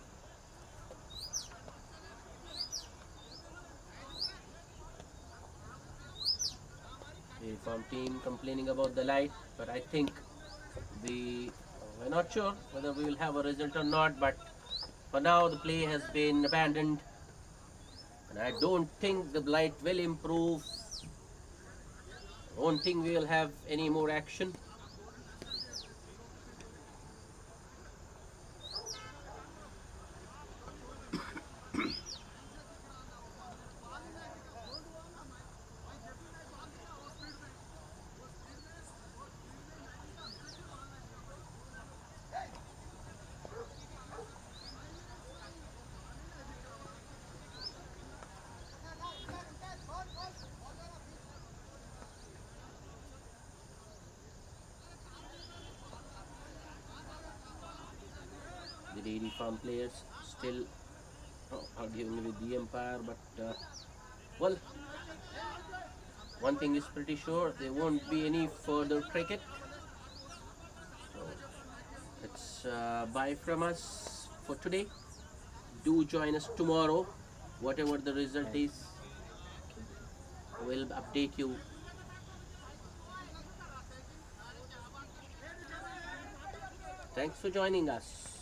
Dairy Farm team complaining about the light, but I think we're not sure whether we will have a result or not, but for now the play has been abandoned and I don't think the light will improve. I don't think we will have any more action. The Dairy Farm players still arguing with the umpire, but well, one thing is pretty sure, there won't be any further cricket. So it's bye from us for today. Do join us tomorrow. Whatever the result is, we'll update you. Thanks for joining us.